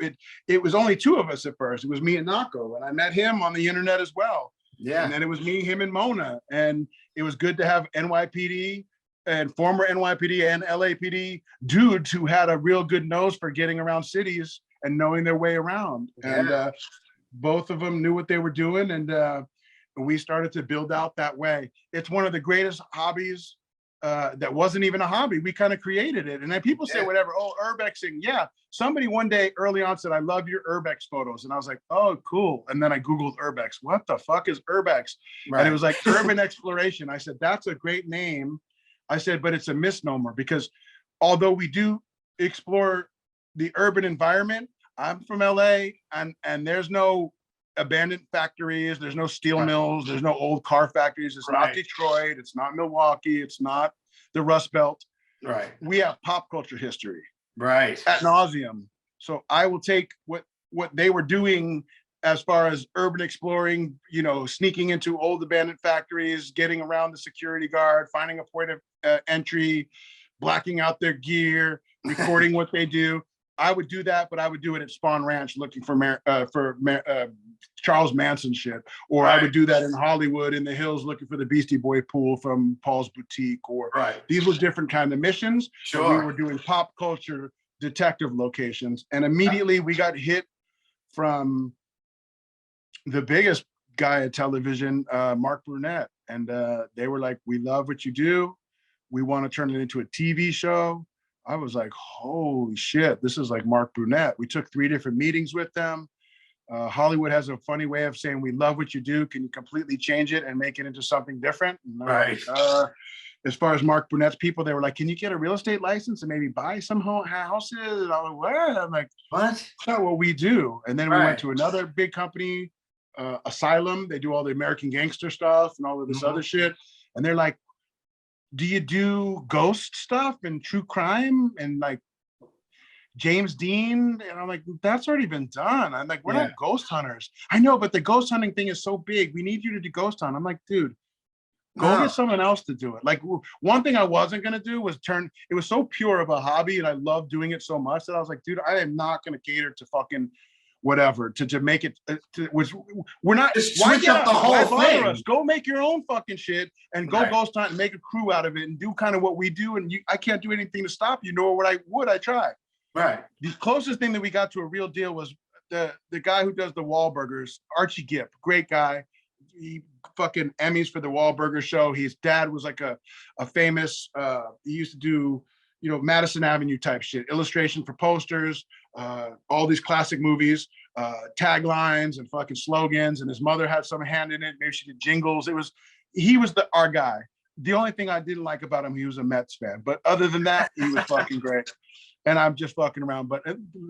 it was only two of us at first. It was me and Nako, and I met him on the internet as well. Yeah. And then it was me, him, and Mona. And it was good to have NYPD and former NYPD and LAPD dudes who had a real good nose for getting around cities and knowing their way around. And both of them knew what they were doing, and we started to build out that way. It's one of the greatest hobbies that wasn't even a hobby. We kind of created it. And then people say whatever, oh, urbexing. Yeah. Somebody one day early on said, I love your urbex photos. And I was like, oh, cool. And then I Googled urbex. What the fuck is urbex? Right. And it was like urban exploration. I said, that's a great name. I said, but it's a misnomer, because although we do explore the urban environment, I'm from LA, and there's no abandoned factories, there's no steel mills, there's no old car factories. It's not Detroit, it's not Milwaukee, it's not the Rust Belt. Right. We have pop culture history. Right. Ad nauseum. So I will take what they were doing as far as urban exploring, you know, sneaking into old abandoned factories, getting around the security guard, finding a point of entry, blacking out their gear, recording what they do. I would do that, but I would do it at Spawn Ranch looking for Charles Manson shit. Or I would do that in Hollywood in the hills looking for the Beastie Boy pool from Paul's Boutique. Or these were different kind of missions. Sure. We were doing pop culture detective locations. And immediately we got hit from the biggest guy at television, Mark Burnett. And they were like, we love what you do. We want to turn it into a TV show. I was like, holy shit, this is like Mark Burnett. We took 3 different meetings with them. Hollywood has a funny way of saying, we love what you do. Can you completely change it and make it into something different? Right. As far as Mark Burnett's people, they were like, can you get a real estate license and maybe buy some houses? And I was like, what? I'm like, what? That's not what we do. And then we went to another big company, Asylum. They do all the American Gangster stuff and all of this other shit. And they're like, do you do ghost stuff and true crime and like James Dean? And I'm like, that's already been done. I'm like, we're not ghost hunters. I know, but the ghost hunting thing is so big. We need you to do ghost hunt. I'm like, dude, go get someone else to do it. Like, one thing I wasn't going to do was it was so pure of a hobby, and I love doing it so much that I was like, dude, I am not going to cater to fucking whatever, to make it, we're not, just switch up the whole thing. Us? Go make your own fucking shit and go ghost hunt and make a crew out of it and do kind of what we do. And I can't do anything to stop you, nor would I try. Right. The closest thing that we got to a real deal was the guy who does the Wahlburgers, Archie Gipp, great guy. He fucking Emmys for the Wahlburger show. His dad was like a famous, he used to do, you know, Madison Avenue type shit, illustration for posters, all these classic movies, taglines and fucking slogans. And his mother had some hand in it. Maybe she did jingles. He was our guy. The only thing I didn't like about him, he was a Mets fan. But other than that, he was fucking great. And I'm just fucking around. But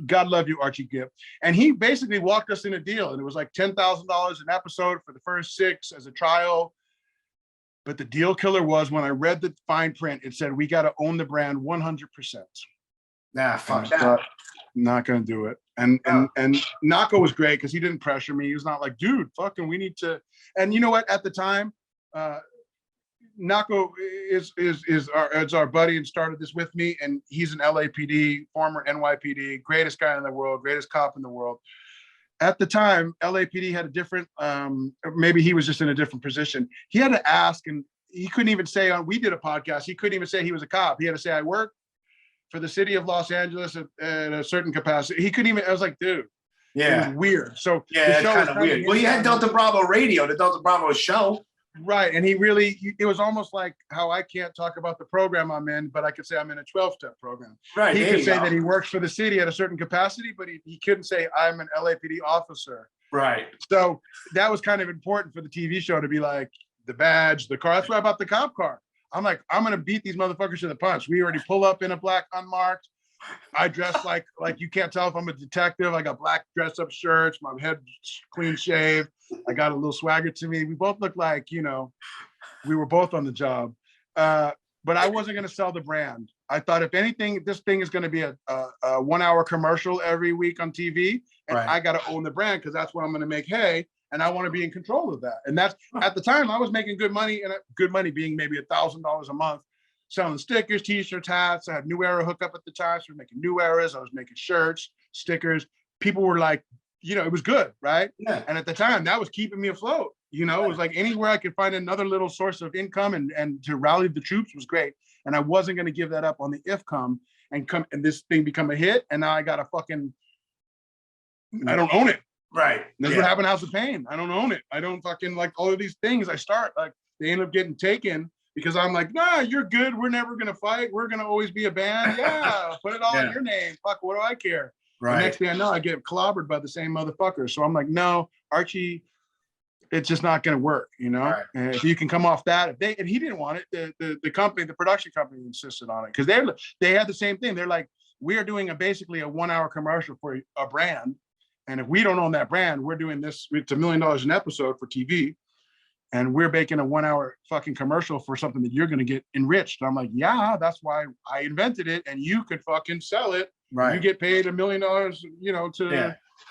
God love you, Archie Gipp. And he basically walked us in a deal. And it was like $10,000 an episode for the first 6 as a trial. But the deal killer was, when I read the fine print, it said, we got to own the brand 100%. Nah, fuck that. Not going to do it. And Nako was great because he didn't pressure me. He was not like, dude, fucking, we need to. And you know what? At the time, Nako is our buddy and started this with me. And he's an LAPD, former NYPD, greatest guy in the world, greatest cop in the world. At the time, LAPD had a different, maybe he was just in a different position. He had to ask, and he couldn't even say, we did a podcast, he couldn't even say he was a cop. He had to say, I work for the city of Los Angeles at a certain capacity. He couldn't even, I was like, dude, it was weird. So yeah, it's kind of weird. Well, you had Delta Bravo Radio, the Delta Bravo show. Right, and it was almost like how I can't talk about the program I'm in, but I could say I'm in a 12-step program. Right. He could say that he works for the city at a certain capacity, but he couldn't say I'm an LAPD officer. Right. So that was kind of important for the TV show to be like, the badge, the car. That's why I bought the cop car. I'm like, I'm going to beat these motherfuckers to the punch. We already pull up in a black unmarked. I dress like you can't tell if I'm a detective. I got black dress up shirts, my head clean shaved. I got a little swagger to me. We both look like, we were both on the job. But I wasn't going to sell the brand. I thought, if anything, this thing is going to be a 1 hour commercial every week on TV, and I got to own the brand because that's what I'm going to make hay, and I want to be in control of that. And that's, at the time, I was making good money, and good money being maybe $1,000 a month, selling stickers, t-shirts, hats. I had New Era hookup at the time, so we were making New Eras. I was making shirts, stickers. People were like, it was good, right? Yeah. And at the time, that was keeping me afloat. It was like anywhere I could find another little source of income and to rally the troops was great. And I wasn't going to give that up on the IFCOM and this thing become a hit. And now I got I don't own it. Right. That's what happened to House of Pain. I don't own it. I don't fucking like all of these things I start, like they end up getting taken because I'm like, nah, you're good. We're never going to fight. We're going to always be a band. Yeah. Put it all in your name. Fuck, what do I care? Right. The next thing I know, I get clobbered by the same motherfucker. So I'm like, no, Archie, it's just not going to work, Right. And if you can come off that, and he didn't want it, the company, the production company insisted on it because they had the same thing. They're like, we are doing basically a 1 hour commercial for a brand, and if we don't own that brand, we're doing this. It's $1 million an episode for TV, and we're making a 1 hour fucking commercial for something that you're going to get enriched. And I'm like, yeah, that's why I invented it, and you could fucking sell it. Right. You get paid $1 million,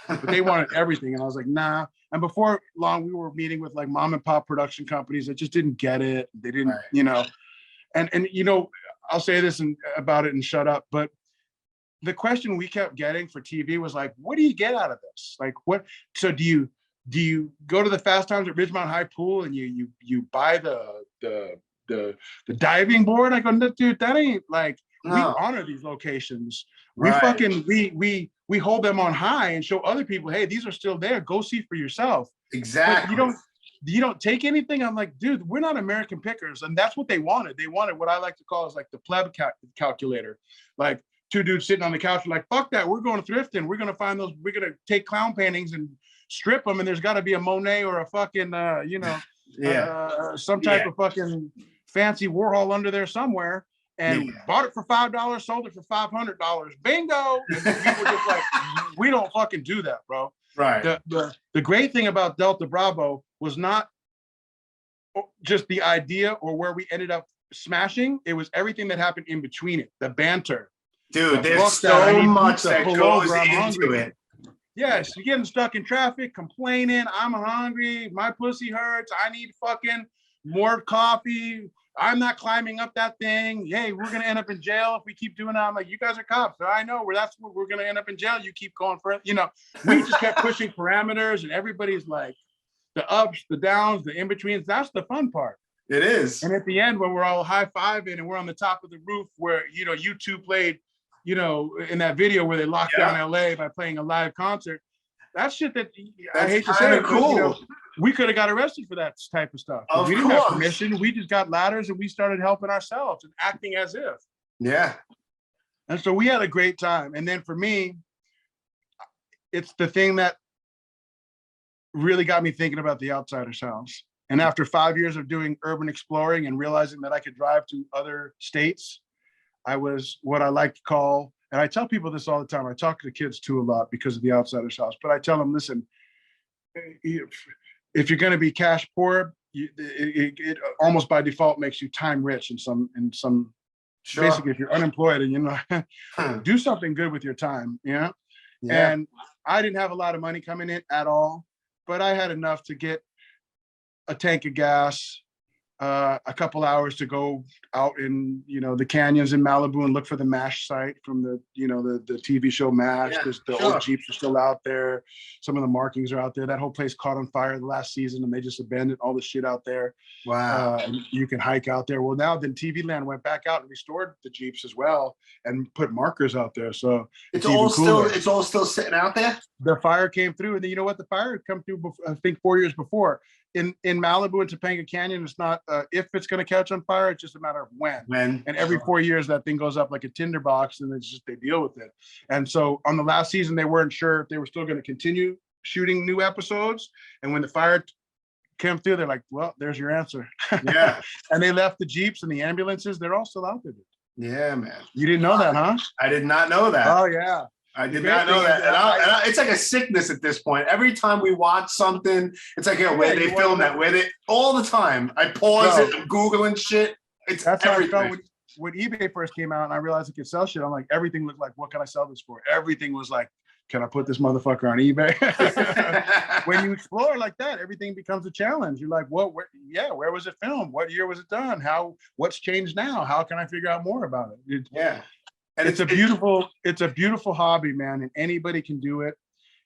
but they wanted everything. And I was like, nah. And before long, we were meeting with like mom and pop production companies that just didn't get it. They didn't, and I'll say this about it and shut up. But the question we kept getting for TV was like, what do you get out of this? Like, what? So do you go to the Fast Times at Ridgemont High Pool and you buy the diving board? I go, no, dude, that ain't like, we honor these locations. We fucking we hold them on high and show other people, hey, these are still there. Go see for yourself. Exactly. But you don't take anything. I'm like, dude, we're not American pickers, and that's what they wanted. They wanted what I like to call is like the pleb calculator. Like two dudes sitting on the couch, like, fuck that. We're going thrifting. We're gonna find those. We're gonna take clown paintings and strip them, and there's got to be a Monet or a fucking some type of fucking fancy Warhol under there somewhere. And bought it for $5, sold it for $500. Bingo! And people were just like, we don't fucking do that, bro. Right. The great thing about Delta Bravo was not just the idea or where we ended up smashing. It was everything that happened in between it. The banter. Dude, there's so much that goes into it. Yes, you're getting stuck in traffic, complaining, I'm hungry, my pussy hurts, I need fucking more coffee. I'm not climbing up that thing. Hey, we're gonna end up in jail if we keep doing that. I'm like, you guys are cops. I know that's where we're gonna end up in jail. You keep going for it. We just kept pushing parameters, and everybody's like, the ups, the downs, the in betweens. That's the fun part. It is. And at the end, when we're all high fiving and we're on the top of the roof, where you two played, in that video where they locked down LA by playing a live concert. That's shit that I hate to say it, cool. We could have got arrested for that type of stuff. We didn't have permission. We just got ladders and we started helping ourselves and acting as if. Yeah. And so we had a great time. And then for me, it's the thing that really got me thinking about the outsider's house. And after 5 years of doing urban exploring and realizing that I could drive to other states, I was what I like to call, and I tell people this all the time. I talk to kids too a lot because of the outsider's house, but I tell them, listen, if you're going to be cash poor, it almost by default makes you time rich in some. Sure. Basically, if you're unemployed and do something good with your time, Yeah. And I didn't have a lot of money coming in at all, but I had enough to get a tank of gas, a couple hours to go out in the canyons in Malibu and look for the MASH site from the TV show MASH. The old Jeeps are still out there. Some of the markings are out there. That whole place caught on fire the last season and they just abandoned all the shit out there. Wow. And you can hike out there. Well, now then TV Land went back out and restored the Jeeps as well and put markers out there. So it's all still sitting out there. The fire came through, and then you know what? The fire had come through, I think 4 years before. In Malibu and Topanga Canyon, it's not if it's going to catch on fire, it's just a matter of when. And every 4 years, that thing goes up like a tinderbox, and it's just they deal with it. And so on the last season, they weren't sure if they were still going to continue shooting new episodes. And when the fire came through, they're like, well, there's your answer. Yeah. And they left the Jeeps and the ambulances. They're all still out there. Yeah, man. You didn't know that, huh? I did not know that. Oh yeah. I did not know that. And it's like a sickness at this point. Every time we watch something, it's like, where they film that, all the time. I pause it, I'm Googling shit. That's everything. How I felt when eBay first came out and I realized it could sell shit. I'm like, everything looked like, what can I sell this for? Everything was like, can I put this motherfucker on eBay? When you explore like that, everything becomes a challenge. You're like, where was it filmed? What year was it done? What's changed now? How can I figure out more about it? And it's a beautiful hobby, man, and anybody can do it.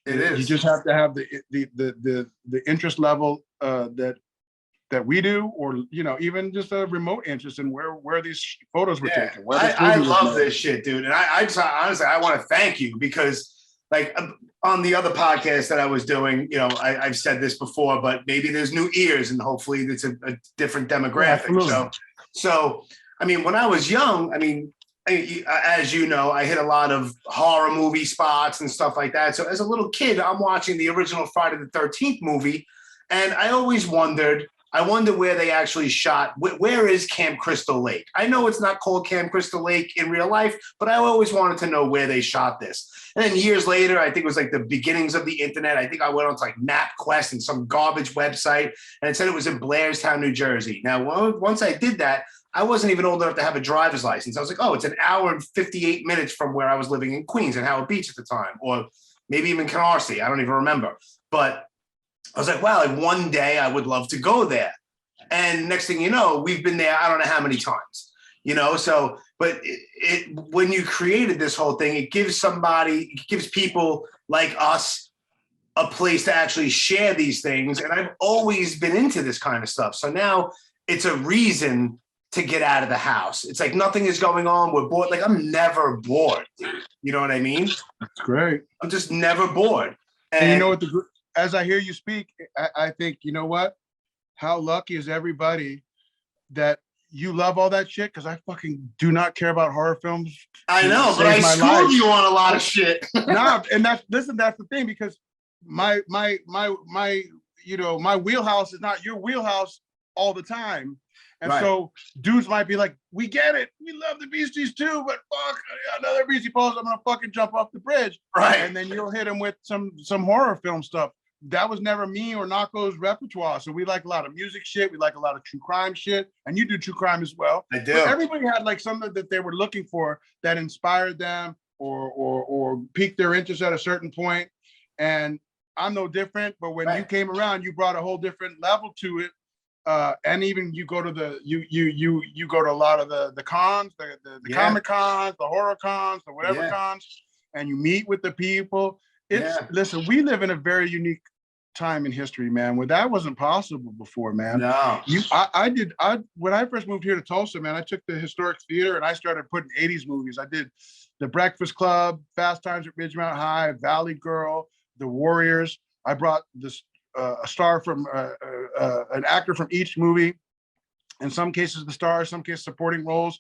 It is. You just have to have the interest level that we do, or even just a remote interest in where these photos were taken. I love this shit, dude, and I honestly I want to thank you because, like, on the other podcast that I was doing, I've said this before, but maybe there's new ears, and hopefully it's a different demographic. Yeah, so I mean, when I was young, I mean, as you know, I hit a lot of horror movie spots and stuff like that. So as a little kid, I'm watching the original Friday the 13th movie, and I always wondered. I wonder where they actually shot. Where is Camp Crystal Lake? I know it's not called Camp Crystal Lake in real life, but I always wanted to know where they shot this. And then years later, I think it was like the beginnings of the internet. I think I went on to like MapQuest and some garbage website, and it said it was in Blairstown, New Jersey. Now, once I did that, I wasn't even old enough to have a driver's license. I was like, oh, it's an hour and 58 minutes from where I was living in Queens and Howard Beach at the time, or maybe even Canarsie. I don't even remember. But I was like, wow, like one day I would love to go there. And next thing you know, we've been there, I don't know how many times, so, but when you created this whole thing, it gives people like us a place to actually share these things. And I've always been into this kind of stuff. So now it's a reason to get out of the house. It's like nothing is going on. We're bored. Like, I'm never bored, dude. You know what I mean? That's great. I'm just never bored. And you know what? As I hear you speak, I think, you know what? How lucky is everybody that you love all that shit? Because I fucking do not care about horror films. I know, but I schooled you on a lot of shit. Nah, and that's the thing, because my wheelhouse is not your wheelhouse all the time. And so dudes might be like, we get it. We love the Beasties too, but fuck, another Beastie pose, I'm gonna fucking jump off the bridge. Right. And then you'll hit him with some horror film stuff. That was never me or Nako's repertoire. So we like a lot of music shit. We like a lot of true crime shit. And you do true crime as well. I do. But everybody had like something that they were looking for that inspired them or piqued their interest at a certain point. And I'm no different, but when you came around, you brought a whole different level to it. And even you go to you go to a lot of the cons, the Comic Cons, the horror cons, the whatever cons, and you meet with the people. Listen, we live in a very unique time in history, man, where that wasn't possible before, man. No. When I first moved here to Tulsa, man, I took the historic theater and I started putting 80s movies. I did The Breakfast Club, Fast Times at Ridgemont High, Valley Girl, The Warriors. I brought this a star from an actor from each movie. In some cases, the star, some cases supporting roles.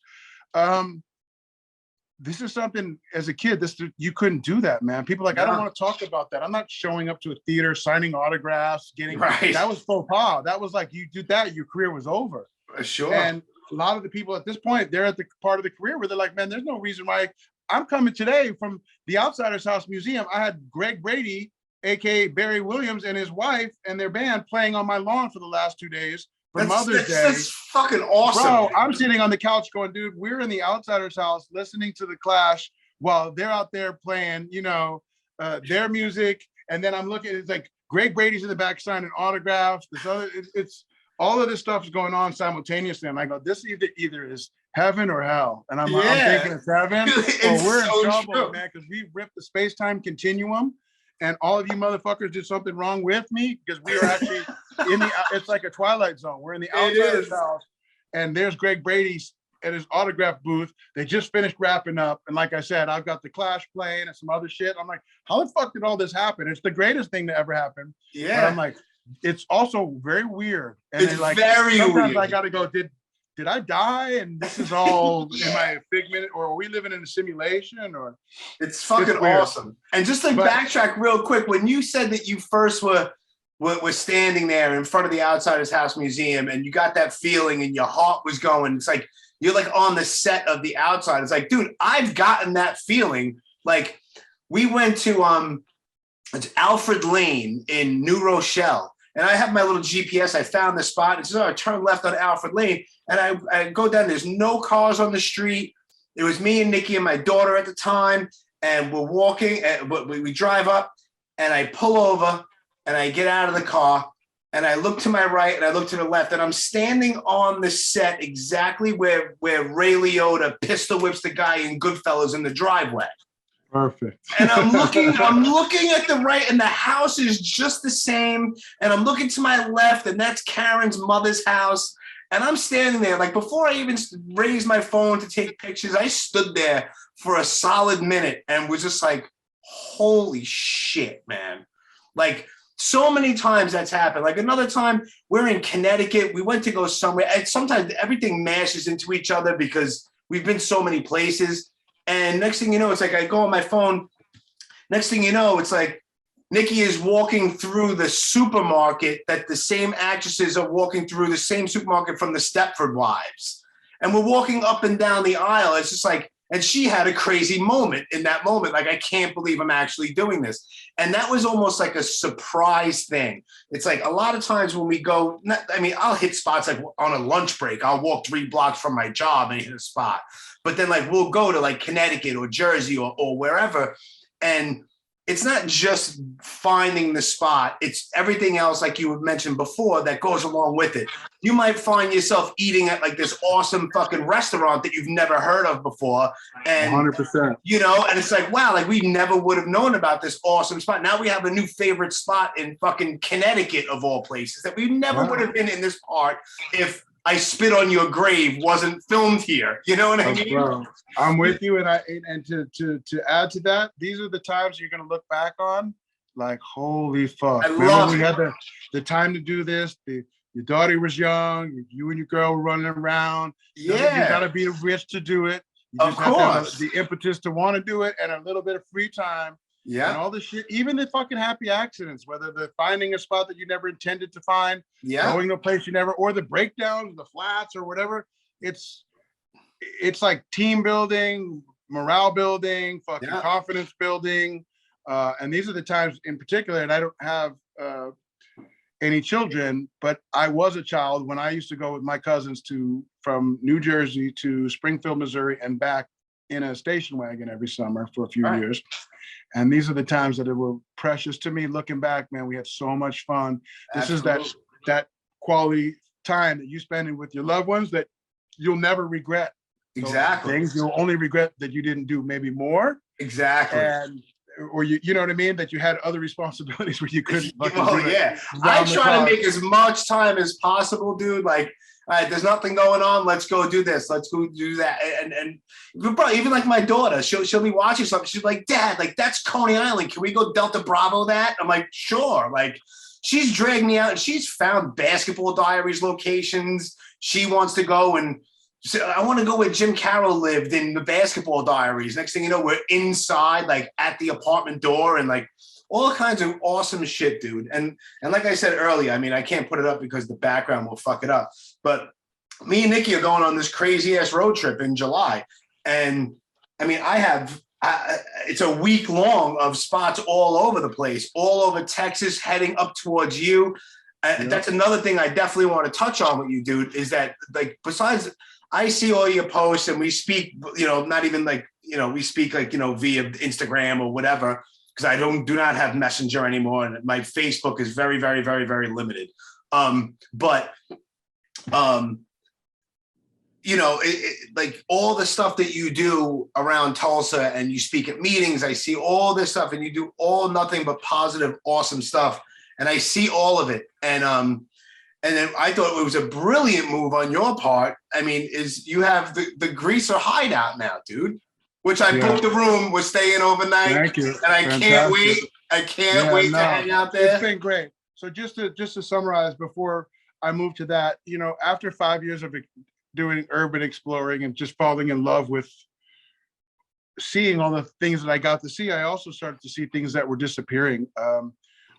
This is something, as a kid, you couldn't do that, man. People are like, I don't want to talk about that. I'm not showing up to a theater, signing autographs, that was faux pas. That was like, you did that, your career was over. Sure. And a lot of the people at this point, they're at the part of the career where they're like, man, there's no reason why. I'm coming today from the Outsiders House Museum. I had Greg Brady, AKA Barry Williams, and his wife and their band playing on my lawn for the last 2 days. For Mother's Day. That's fucking awesome. Bro, I'm sitting on the couch going, dude, we're in the Outsiders House listening to the Clash while they're out there playing, their music. And then I'm looking, it's like Greg Brady's in the back signing autographs. It's all of this stuff is going on simultaneously. And I go, this either is heaven or hell. And I'm thinking it's heaven, or we're in trouble, man, because we ripped the space-time continuum. And all of you motherfuckers did something wrong with me, because we are actually it's like a Twilight Zone. We're in the Outsiders House, and there's Greg Brady at his autograph booth. They just finished wrapping up. And like I said, I've got the Clash playing and some other shit. I'm like, how the fuck did all this happen? It's the greatest thing to ever happen. Yeah. But I'm like, it's also very weird. And it's like, very sometimes weird. I got to go, did I die? And this is all in my figment, or are we living in a simulation? Or it's fucking awesome. And just to backtrack real quick, when you said that you first were standing there in front of the Outsiders House Museum and you got that feeling and your heart was going, it's like you're like on the set of the outside. It's like, dude, I've gotten that feeling. Like we went to it's Alfred Lane in New Rochelle. And I have my little GPS. I found the spot. And so I turn left on Alfred Lane and I go down. There's no cars on the street. It was me and Nikki and my daughter at the time. And we're walking and we drive up and I pull over and I get out of the car and I look to my right and I look to the left and I'm standing on the set exactly where Ray Liotta pistol whips the guy in Goodfellas in the driveway. Perfect. And I'm looking at the right and the house is just the same. And I'm looking to my left and that's Karen's mother's house. And I'm standing there, like before I even raised my phone to take pictures, I stood there for a solid minute and was just like, holy shit, man. Like so many times that's happened. Like another time we're in Connecticut, we went to go somewhere. And sometimes everything mashes into each other because we've been so many places. And next thing you know, it's like I go on my phone. Next thing you know, it's like Nikki is walking through the supermarket that the same actresses are walking through the same supermarket from the Stepford Wives. And we're walking up and down the aisle. It's just like, and she had a crazy moment in that moment. Like, I can't believe I'm actually doing this. And that was almost like a surprise thing. It's like a lot of times when we go, I mean, I'll hit spots like on a lunch break. I'll walk 3 blocks from my job and hit a spot. But then like we'll go to like Connecticut or Jersey or wherever. And it's not just finding the spot. It's everything else, like you had mentioned before, that goes along with it. You might find yourself eating at like this awesome fucking restaurant that you've never heard of before. And 100%. You know, and it's like, wow, like we never would have known about this awesome spot. Now we have a new favorite spot in fucking Connecticut of all places that we never would have been in this part if I Spit on Your Grave wasn't filmed here. You know what I mean? Bro, I'm with you. And to add to that, these are the times you're going to look back on like, holy fuck. Remember we had the time to do this. Your daughter was young. You and your girl were running around. Yeah. You got to be rich to do it. You just have to have the impetus to want to do it and a little bit of free time. Yeah. And all the shit, even the fucking happy accidents, whether they're finding a spot that you never intended to find, going to a place you never, or the breakdowns, the flats or whatever. It's like team building, morale building, fucking confidence building. And these are the times in particular, and I don't have any children, but I was a child when I used to go with my cousins from New Jersey to Springfield, Missouri and back in a station wagon every summer for a few years. And these are the times that were precious to me. Looking back, man, we had so much fun. This is that quality time that you spend with your loved ones that you'll never regret. Exactly. Things you'll only regret that you didn't do maybe more. Exactly. Or you know what I mean? That you had other responsibilities where you couldn't. I try to make as much time as possible, dude. Like, all right, there's nothing going on. Let's go do this. Let's go do that. And bro, even like my daughter, she'll be watching something. She's like, Dad, like that's Coney Island. Can we go Delta Bravo that? I'm like, sure. Like, she's dragged me out and she's found Basketball Diaries locations. She wants to go and I want to go where Jim Carroll lived in the Basketball Diaries. Next thing you know, we're inside, like at the apartment door and like all kinds of awesome shit, dude. And like I said earlier, I mean, I can't put it up because the background will fuck it up. But me and Nikki are going on this crazy ass road trip in July. And I mean, it's a week long of spots all over the place, all over Texas, heading up towards you. That's another thing I definitely want to touch on with you, dude, is that like, besides, I see all your posts and we speak, not even like, we speak like, via Instagram or whatever, because I do not have Messenger anymore. And my Facebook is very, very, very, very limited. Like all the stuff that you do around Tulsa and you speak at meetings, I see all this stuff and you do nothing but positive, awesome stuff. And I see all of it. And then I thought it was a brilliant move on your part. I mean, is you have the Greaser hideout now, dude, which I booked the room, we're staying overnight. Thank you. And I can't wait. I can't wait to hang out there. It's been great. So just to summarize before I move to that, after 5 years of doing urban exploring and just falling in love with seeing all the things that I got to see, I also started to see things that were disappearing.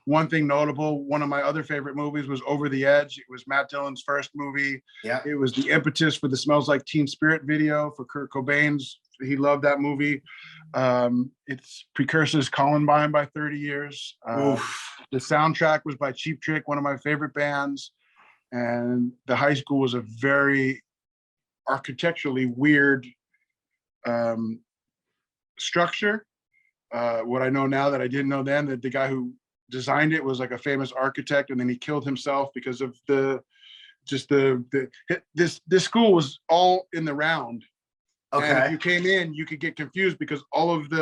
one thing notable, one of my other favorite movies was Over the Edge. It was Matt Dillon's first movie. Yeah. It was the impetus for the Smells Like Teen Spirit video for Kurt Cobain's. He loved that movie. Its precursors Columbine by 30 years. The soundtrack was by Cheap Trick, one of my favorite bands. And the high school was a very architecturally weird structure. What I know now that I didn't know then, that the guy who designed it was like a famous architect, and then he killed himself because of this school was all in the round. Okay. And if you came in, you could get confused because all of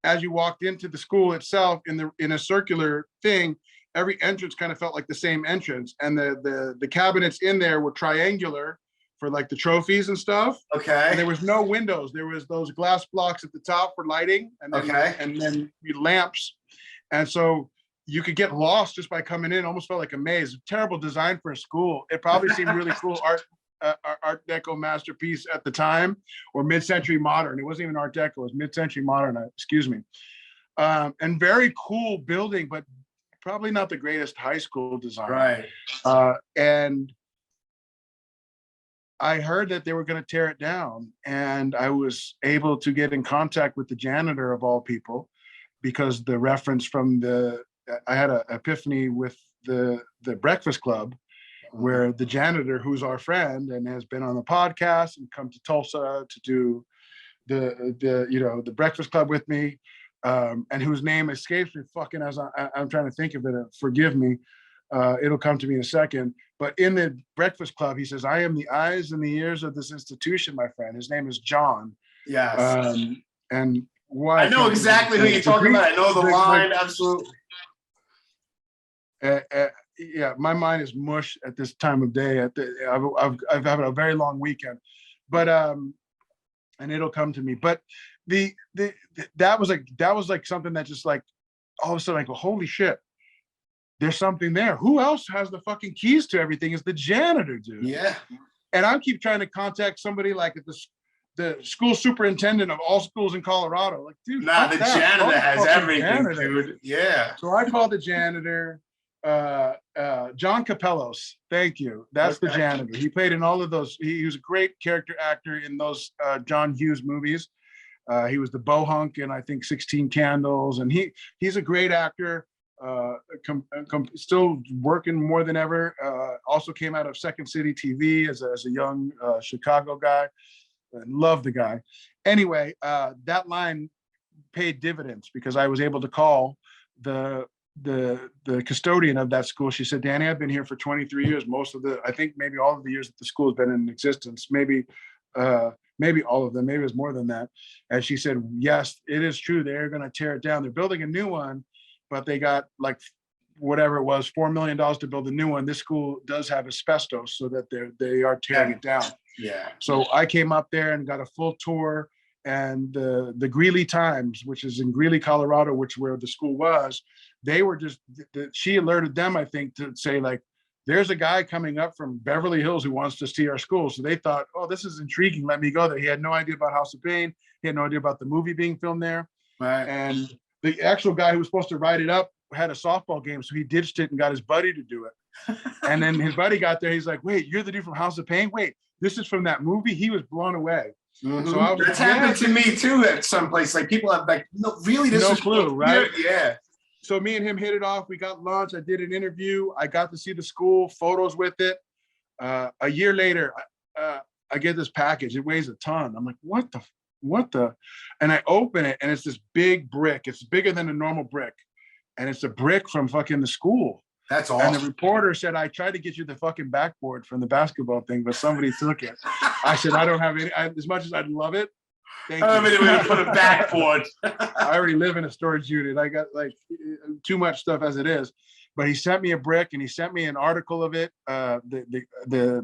as you walked into the school itself in a circular thing, every entrance kind of felt like the same entrance, and the cabinets in there were triangular for like the trophies and stuff. Okay. And there was no windows. There was those glass blocks at the top for lighting, and then lamps. And so you could get lost just by coming in. Almost felt like a maze. Terrible design for a school. It probably seemed really cool Art Deco masterpiece at the time, or mid-century modern. It wasn't even Art Deco. It was mid-century modern. Excuse me. And very cool building, but probably not the greatest high school design. Right. And I heard that they were going to tear it down, and I was able to get in contact with the janitor of all people, because the reference from I had an epiphany with the Breakfast Club, where the janitor, who's our friend and has been on the podcast and come to Tulsa to do the Breakfast Club with me, and whose name escapes me fucking as I'm trying to think of it. Forgive me. It'll come to me in a second. But in the Breakfast Club, he says, "I am the eyes and the ears of this institution, my friend." His name is John. Yes. And why? I know exactly who you're talking about. I know the line. Absolutely. Yeah, my mind is mush at this time of day. I've had a very long weekend, but and it'll come to me. But that was like something that just like all of a sudden I go, holy shit, there's something there. Who else has the fucking keys to everything? Is the janitor, dude. Yeah. And I keep trying to contact somebody like the school superintendent of all schools in Colorado. Like, dude, the janitor has everything, dude. Yeah. So I called the janitor. John Capellos, thank you. That's the janitor. He played in all of those. He was a great character actor in those John Hughes movies. He was the Bohunk in I think 16 Candles, and he's a great actor. Still working more than ever. Also came out of Second City TV as a young Chicago guy. Love the guy. Anyway, that line paid dividends because I was able to call the custodian of that school. She said, "Danny, I've been here for 23 years. I think maybe all of the years that the school has been in existence, maybe all of them, maybe it was more than that." And she said, "Yes, it is true. They're going to tear it down. They're building a new one, but they got like whatever it was, $4 million to build a new one. This school does have asbestos, so that they are tearing it down." Yeah. So I came up there and got a full tour, and the Greeley Times, which is in Greeley, Colorado, where the school was, they were she alerted them, I think, to say like, there's a guy coming up from Beverly Hills who wants to see our school. So they thought, oh, this is intriguing. Let me go there. He had no idea about House of Pain. He had no idea about the movie being filmed there. Right. And the actual guy who was supposed to write it up had a softball game. So he ditched it and got his buddy to do it. And then his buddy got there. He's like, wait, you're the dude from House of Pain? Wait, this is from that movie? He was blown away. Mm-hmm. So that's happened to me too at some place. Like people have like, no, really, this is clue, right? Yeah. So me and him hit it off. We got lunch. I did an interview. I got to see the school, photos with it. A year later, I get this package. It weighs a ton. I'm like, what the? And I open it, and it's this big brick. It's bigger than a normal brick. And it's a brick from fucking the school. That's awesome. And the reporter said, I tried to get you the fucking backboard from the basketball thing, but somebody took it. I said, I don't have any, as much as I'd love it. Thank you. I don't have anywhere to put a backboard. I already live in a storage unit. I got like too much stuff as it is. But he sent me a brick, and he sent me an article of it. The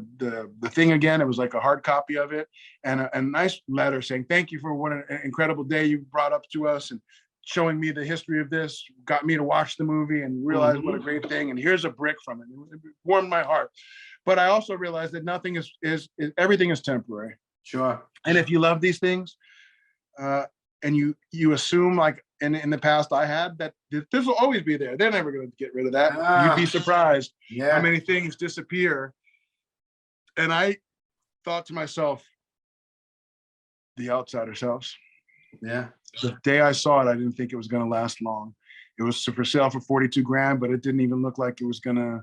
thing again, it was like a hard copy of it, and a nice letter saying, thank you for what an incredible day you brought up to us, and showing me the history of this, got me to watch the movie and realize what a great thing. And here's a brick from it. It warmed my heart. But I also realized that nothing is everything is temporary. Sure. And if you love these things, and you assume, like in the past I had, that this will always be there. They're never going to get rid of that. You'd be surprised how many things disappear. And I thought to myself, the outsider's house. Yeah. The day I saw it, I didn't think it was going to last long. It was for sale for 42 grand, but it didn't even look like it was going to,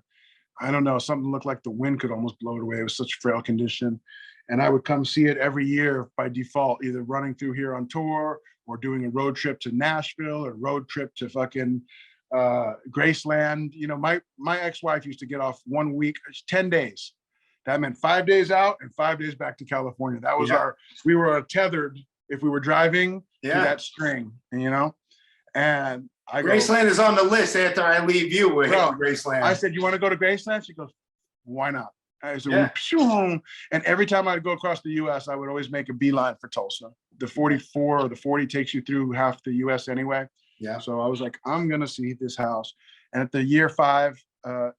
I don't know, something looked like the wind could almost blow it away. It was such frail condition. And I would come see it every year by default, either running through here on tour or doing a road trip to Nashville or road trip to fucking Graceland. You know, my ex-wife used to get off 1 week, 10 days. That meant 5 days out and 5 days back to California. That was we were tethered if we were driving to that string, you know? And Graceland is on the list after I leave you. We're hitting Graceland. I said, you want to go to Graceland? She goes, why not? I said, and every time I'd go across the US, I would always make a beeline for Tulsa. The 44 or the 40 takes you through half the US anyway. Yeah. So I was like, I'm going to see this house. And at the year 5,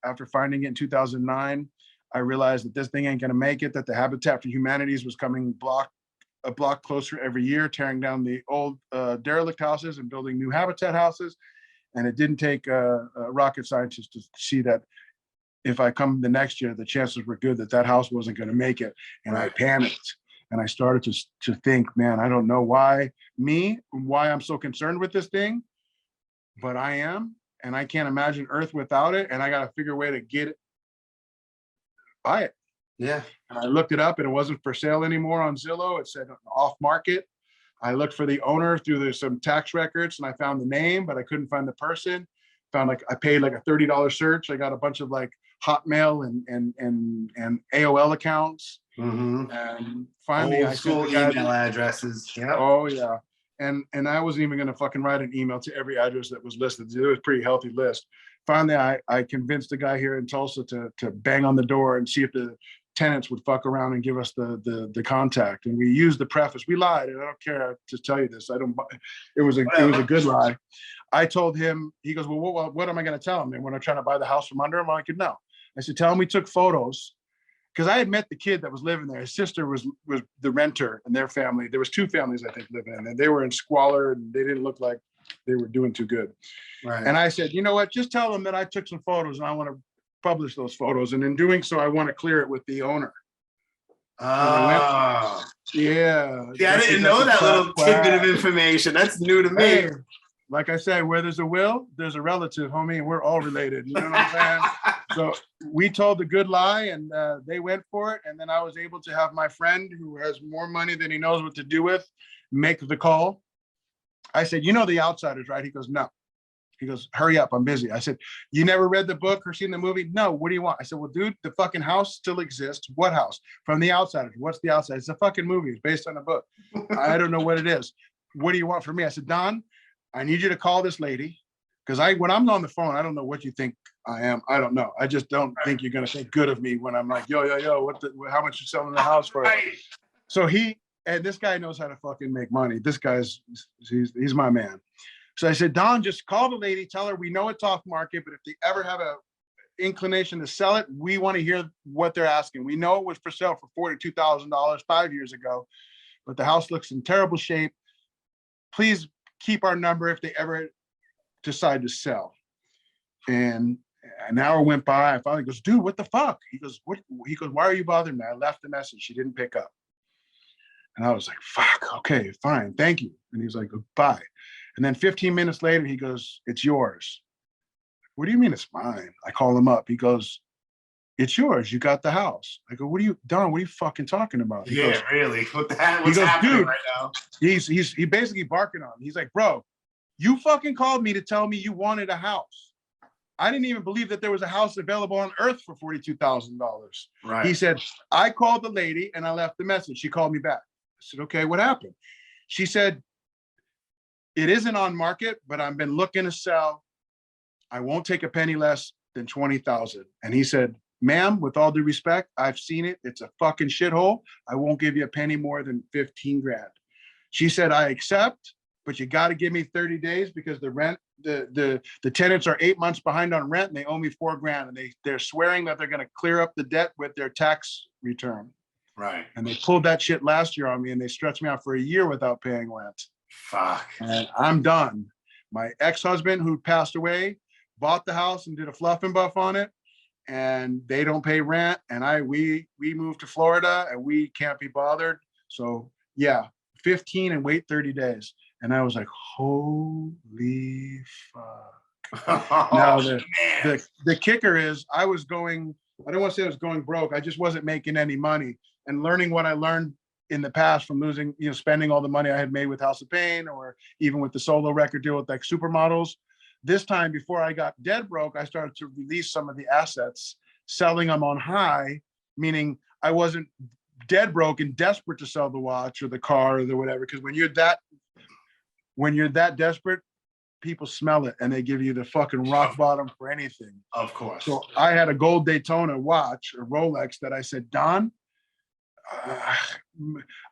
after finding it in 2009, I realized that this thing ain't going to make it, that the Habitat for Humanities was coming a block closer every year, tearing down the old derelict houses and building new habitat houses. And it didn't take a rocket scientist to see that if I come the next year, the chances were good that that house wasn't going to make it. And I panicked and I started to think, man, I don't know why I'm so concerned with this thing, but I am, and I can't imagine Earth without it. And I got to figure a way to get it, buy it. Yeah. And I looked it up and it wasn't for sale anymore on Zillow. It said off market. I looked for the owner through some tax records and I found the name, but I couldn't find the person. I paid like a $30 search. I got a bunch of like Hotmail and AOL accounts. Mm-hmm. And finally, old school email addresses. Yeah. Oh yeah. And I wasn't even gonna fucking write an email to every address that was listed. It was a pretty healthy list. Finally, I convinced the guy here in Tulsa to bang on the door and see if the tenants would fuck around and give us the contact. And we used the preface. We lied, and I don't care to tell you this. It was a good lie. I told him, he goes, well, what am I going to tell him? And when I'm trying to buy the house from under him, I'm like, no. I said, tell him we took photos. Because I had met the kid that was living there. His sister was the renter and their family. There was 2 families, I think, living in there. They were in squalor and they didn't look like they were doing too good. Right. And I said, you know what? Just tell them that I took some photos and I want to publish those photos. And in doing so, I want to clear it with the owner. Oh. Yeah. See, I didn't know that little tidbit of information. That's new to me. Hey, like I said, where there's a will, there's a relative, homie, and we're all related. You know what I'm saying? So we told the good lie and they went for it. And then I was able to have my friend who has more money than he knows what to do with make the call. I said, you know the outsiders, right? He goes, no. He goes, hurry up, I'm busy. I said, you never read the book or seen the movie? No, what do you want? I said, well, dude, the fucking house still exists. What house? From the Outsiders. What's the Outside? It's a fucking movie. It's based on a book. I don't know what it is. What do you want from me? I said, Don, I need you to call this lady. Because when I'm on the phone, I don't know what you think I am. I don't know. I just don't think you're going to think good of me when I'm like, yo, how much you selling the house for? So and this guy knows how to fucking make money. This guy's, he's my man. So I said, Don, just call the lady, tell her we know it's off market, but if they ever have a inclination to sell it, we want to hear what they're asking. We know it was for sale for $42,000 5 years ago, but the house looks in terrible shape. Please keep our number if they ever decide to sell. And an hour went by. I finally goes, dude, what the fuck? He goes, what? He goes, why are you bothering me? I left the message. She didn't pick up. And I was like, fuck, okay, fine, thank you. And he's like, goodbye. And then 15 minutes later, he goes, it's yours. What do you mean it's mine? I call him up. He goes, it's yours. You got the house. I go, Don, what are you fucking talking about? He goes, really? What's happening dude, right now? He basically barking on me. He's like, bro, you fucking called me to tell me you wanted a house. I didn't even believe that there was a house available on earth for $42,000. Right. He said, I called the lady and I left the message. She called me back. I said, okay, what happened? She said, it isn't on market, but I've been looking to sell. I won't take a penny less than 20,000. And he said, ma'am, with all due respect, I've seen it. It's a fucking shithole. I won't give you a penny more than 15 grand. She said, I accept, but you got to give me 30 days because the rent, the tenants are 8 months behind on rent and they owe me 4 grand. And they're swearing that they're going to clear up the debt with their tax return. Right. And they pulled that shit last year on me and they stretched me out for a year without paying rent. Fuck. And I'm done. My ex-husband, who passed away, bought the house and did a fluff and buff on it, and they don't pay rent. And we moved to Florida, and we can't be bothered. So yeah, 15 and wait 30 days. And I was like, holy fuck. Now the kicker is I don't want to say I was going broke. I just wasn't making any money. And learning what I learned in the past from losing, spending all the money I had made with House of Pain, or even with the solo record deal with like Supermodels. This time, before I got dead broke, I started to release some of the assets, selling them on high, meaning I wasn't dead broke and desperate to sell the watch or the car or the whatever. Because when you're that desperate, people smell it and they give you the fucking rock bottom for anything. Of course. So I had a gold Daytona watch or Rolex that I said, Don,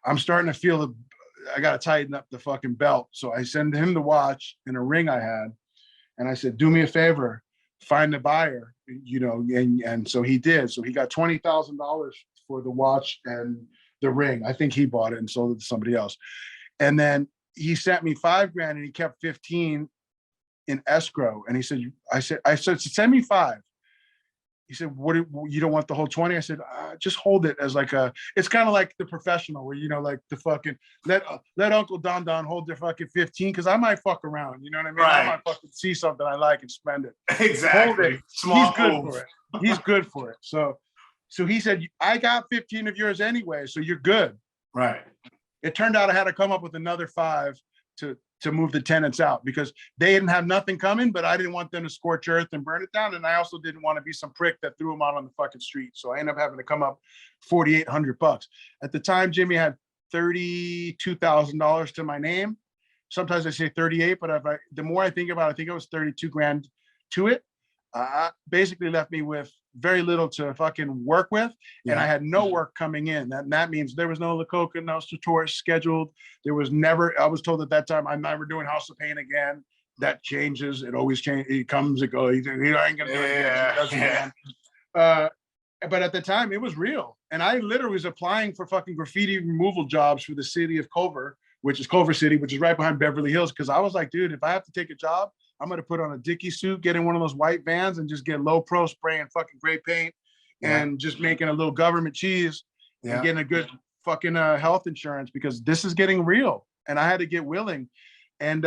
I'm starting to feel I got to tighten up the fucking belt. So I sent him the watch and a ring I had. And I said, do me a favor, find a buyer, and so he did. So he got $20,000 for the watch and the ring. I think he bought it and sold it to somebody else. And then he sent me $5,000 and he kept 15 in escrow. And he said, I said, send me 5. He said, you don't want the whole 20? I said, just hold it as like it's kind of like The Professional where, like the fucking, let Uncle Don hold their fucking 15 because I might fuck around, you know what I mean? Right. I might fucking see something I like and spend it. Exactly. Hold it. He's good for it. He's good for it. So he said, I got 15 of yours anyway, so you're good. Right. It turned out I had to come up with another 5 to move the tenants out because they didn't have nothing coming, but I didn't want them to scorch earth and burn it down. And I also didn't want to be some prick that threw them out on the fucking street. So I ended up having to come up $4,800. At the time, Jimmy had $32,000 to my name. Sometimes I say 38, but the more I think about it, I think it was $32,000 to it. Basically left me with very little to fucking work with. And I had no work coming in. That means there was no La Coka, Nostra tours scheduled. There was never, I was told at that time, I'm never doing House of Pain again. That changes. It always changes. It comes, it goes. You ain't gonna do it again. But at the time it was real. And I literally was applying for fucking graffiti removal jobs for the city of Culver, which is Culver City, which is right behind Beverly Hills. Cause I was like, dude, if I have to take a job, I'm going to put on a Dickie suit, get in one of those white vans and just get low pro spraying fucking gray paint and just making a little government cheese and getting a good fucking health insurance because this is getting real. And I had to get willing. And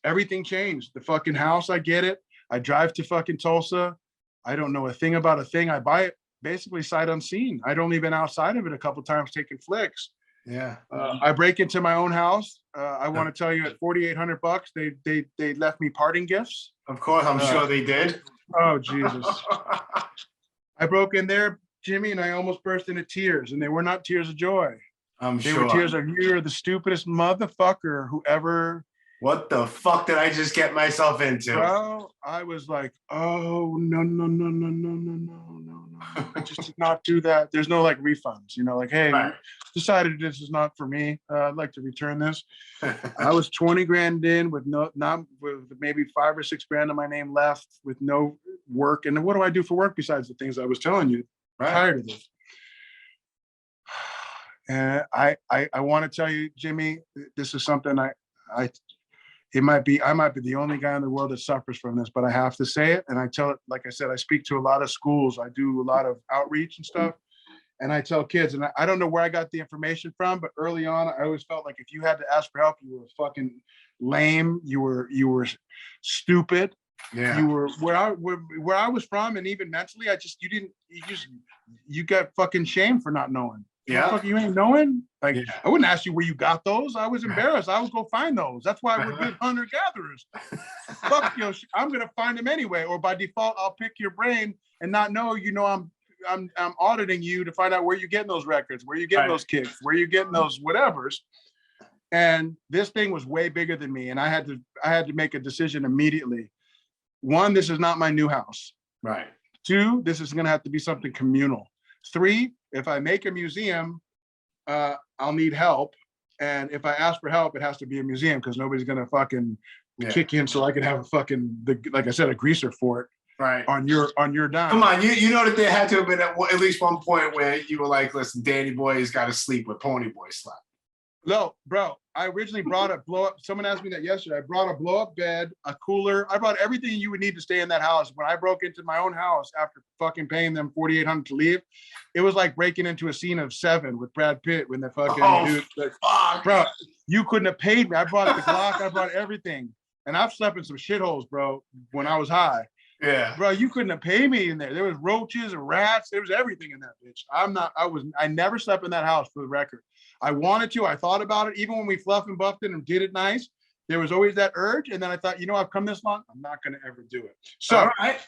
everything changed. The fucking house, I get it. I drive to fucking Tulsa. I don't know a thing about a thing. I buy it basically sight unseen. I'd only been outside of it a couple of times taking flicks. Yeah. I break into my own house. I want to tell you at $4,800, they left me parting gifts. Of course, I'm sure they did. Oh, Jesus. I broke in there, Jimmy, and I almost burst into tears. And they were not tears of joy. They were tears of, you're the stupidest motherfucker who ever. What the fuck did I just get myself into? Well, I was like, oh, no. I just did not do that. There's no like refunds, like, hey, decided this is not for me. I'd like to return this. I was 20 grand in with with maybe 5 or 6 grand of my name left with no work. And what do I do for work besides the things I was telling you? Tired of this. And I want to tell you, Jimmy, this is something I might be the only guy in the world that suffers from this, but I have to say it. And I tell it, like I said, I speak to a lot of schools. I do a lot of outreach and stuff. And I tell kids, and I don't know where I got the information from, but early on, I always felt like if you had to ask for help, you were fucking lame. You were stupid. Yeah. You were where I was from. And even mentally, you got fucking shame for not knowing. Yeah. You ain't knowing? Like, I wouldn't ask you where you got those. I was embarrassed. I would go find those. That's why we're good hunter-gatherers. Fuck you. I'm going to find them anyway. Or by default, I'll pick your brain and not know, I'm auditing you to find out where you're getting those records, where you're getting those kicks, where you're getting those whatevers. And this thing was way bigger than me. And I had to make a decision immediately. 1, this is not my new house. Right. 2, this is going to have to be something communal. 3, if I make a museum, I'll need help. And if I ask for help, it has to be a museum because nobody's going to fucking kick in so I can have a fucking, like I said, a greaser for it. Right. On your dime. Come on, you know that there had to have been at least one point where you were like, listen, Danny Boy has got to sleep with Pony Boy slap. No, bro, I originally brought a blow up. Someone asked me that yesterday. I brought a blow up bed, a cooler. I brought everything you would need to stay in that house. When I broke into my own house after fucking paying them $4,800 to leave, it was like breaking into a scene of Seven with Brad Pitt when the fucking dude, like, fuck. bro, you couldn't have paid me. I brought the Glock, I brought everything. And I've slept in some shitholes, bro, when I was high. Yeah. Bro, you couldn't have paid me in there. There was roaches and rats. There was everything in that bitch. I never slept in that house, for the record. I wanted to, I thought about it. Even when we fluffed and buffed it and did it nice, there was always that urge. And then I thought, you know, I've come this long, I'm not going to ever do it. So I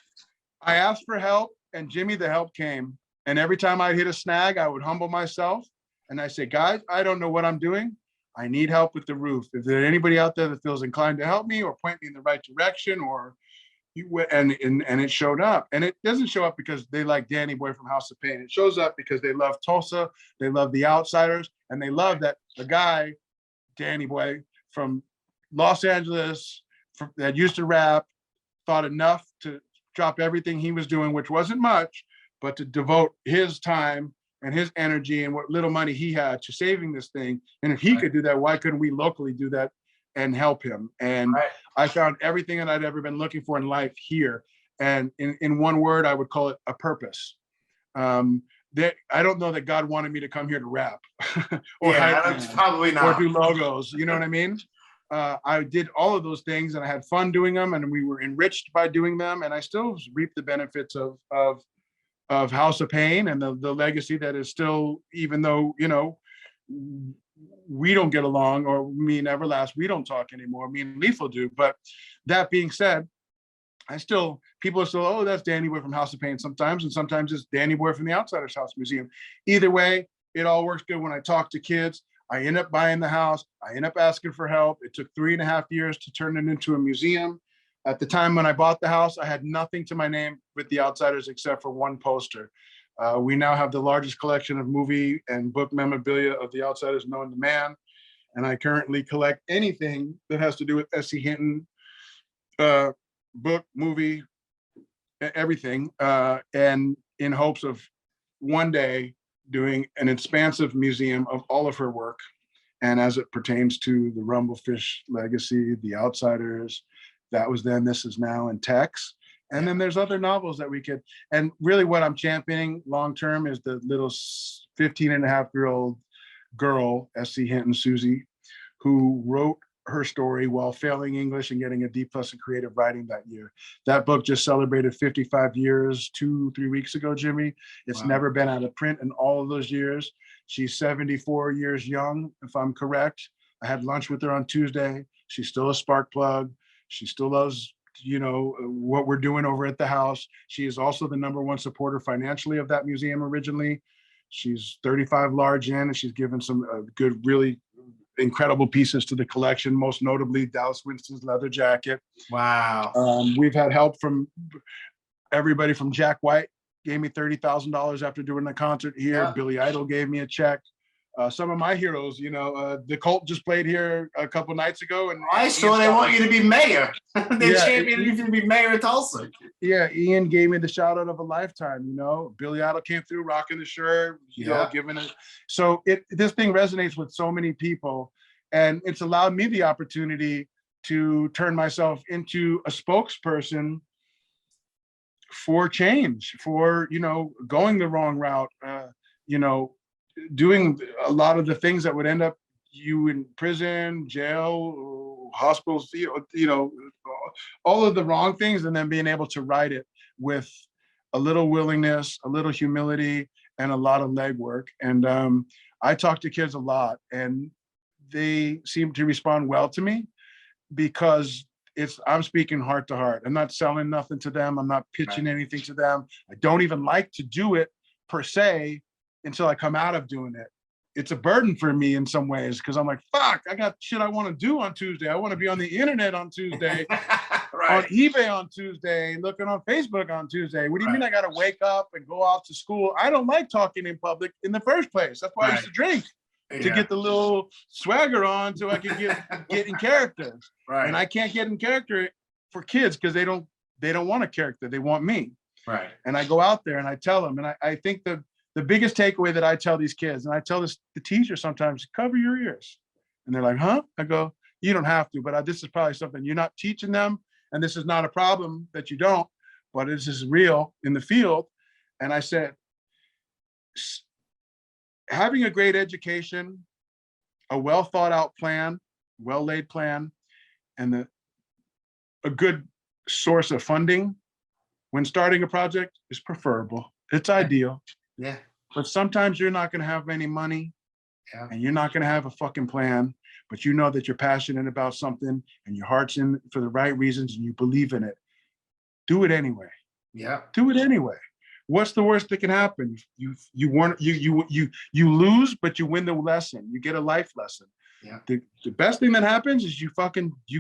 asked for help, and Jimmy, the help came. And every time I hit a snag, I would humble myself. And I say, guys, I don't know what I'm doing. I need help with the roof. If there's anybody out there that feels inclined to help me or point me in the right direction, or and it showed up. And it doesn't show up because they like Danny Boy from House of Pain. It shows up because they love Tulsa, they love The Outsiders, and they love that the guy, Danny Boy from Los Angeles, that used to rap, thought enough to drop everything he was doing, which wasn't much, but to devote his time and his energy and what little money he had to saving this thing. And if he could do that, why couldn't we locally do that and help him? And I found everything that I'd ever been looking for in life here. And in one word, I would call it a purpose. That I don't know that God wanted me to come here to rap or probably not, or do logos. You know what I mean? I did all of those things, and I had fun doing them, and we were enriched by doing them. And I still reap the benefits of House of Pain and the legacy that is still, even though, you know, we don't get along, or me and Everlast, we don't talk anymore. Me and Lethal do. But that being said, people are still, oh, that's Danny Boy from House of Pain sometimes, and sometimes it's Danny Boy from the Outsiders House Museum. Either way, it all works good. When I talk to kids, I end up buying the house. I end up asking for help. It took 3.5 years to turn it into a museum. At the time when I bought the house, I had nothing to my name with the Outsiders except for one poster. We now have the largest collection of movie and book memorabilia of the Outsiders known to man. And I currently collect anything that has to do with S.C. Hinton, book, movie, everything. And in hopes of one day doing an expansive museum of all of her work. And as it pertains to the Rumblefish legacy, the Outsiders, that was then, this is now, and Tex. And then there's other novels that we could, and really what I'm championing long-term is the little 15-and-a-half-year-old girl, S.C. Hinton, Susie, who wrote her story while failing English and getting a D+ in creative writing that year. That book just celebrated 55 years 2-3 weeks ago, Jimmy. It's never been out of print in all of those years. She's 74 years young, if I'm correct. I had lunch with her on Tuesday. She's still a spark plug. She still loves, you know, what we're doing over at the house. She is also the #1 supporter financially of that museum originally. She's 35 large in, and she's given some good, really incredible pieces to the collection, most notably Dallas Winston's leather jacket. Wow. We've had help from everybody from Jack White, gave me $30,000 after doing the concert here. Yeah. Billy Idol gave me a check. Some of my heroes, you know, the Cult just played here a couple nights ago, and I saw they want you to be mayor. They championed you to be mayor of Tulsa. Yeah, Ian gave me the shout out of a lifetime. You know, Billy Idol came through rocking the shirt, you know, giving it. So this thing resonates with so many people, and it's allowed me the opportunity to turn myself into a spokesperson for change, for, you know, going the wrong route, you know, doing a lot of the things that would end up you in prison, jail, hospitals, you know, all of the wrong things, and then being able to write it with a little willingness, a little humility, and a lot of legwork. And I talk to kids a lot, and they seem to respond well to me because I'm speaking heart to heart. I'm not selling nothing to them. I'm not pitching anything to them. I don't even like to do it per se until I come out of doing it. It's a burden for me in some ways because I'm like, fuck, I got shit I want to do on Tuesday. I want to be on the internet on Tuesday, on eBay on Tuesday, looking on Facebook on Tuesday. What do you mean I got to wake up and go out to school? I don't like talking in public in the first place. That's why I used to drink, to get the little swagger on so I could get in character. And I can't get in character for kids because they don't want a character. They want me. And I go out there and I tell them, and I think the biggest takeaway that I tell these kids, and I tell the teacher sometimes, cover your ears. And they're like, huh? I go, you don't have to, but this is probably something you're not teaching them. And this is not a problem that you don't, but this is real in the field. And I said, having a great education, a well thought out plan, well laid plan, and a good source of funding when starting a project is preferable. It's ideal. Yeah. But sometimes you're not going to have any money, and you're not going to have a fucking plan, but you know that you're passionate about something and your heart's in for the right reasons and you believe in it. Do it anyway. Yeah. Do it anyway. What's the worst that can happen? You lose, but you win the lesson. You get a life lesson. Yeah. The best thing that happens is you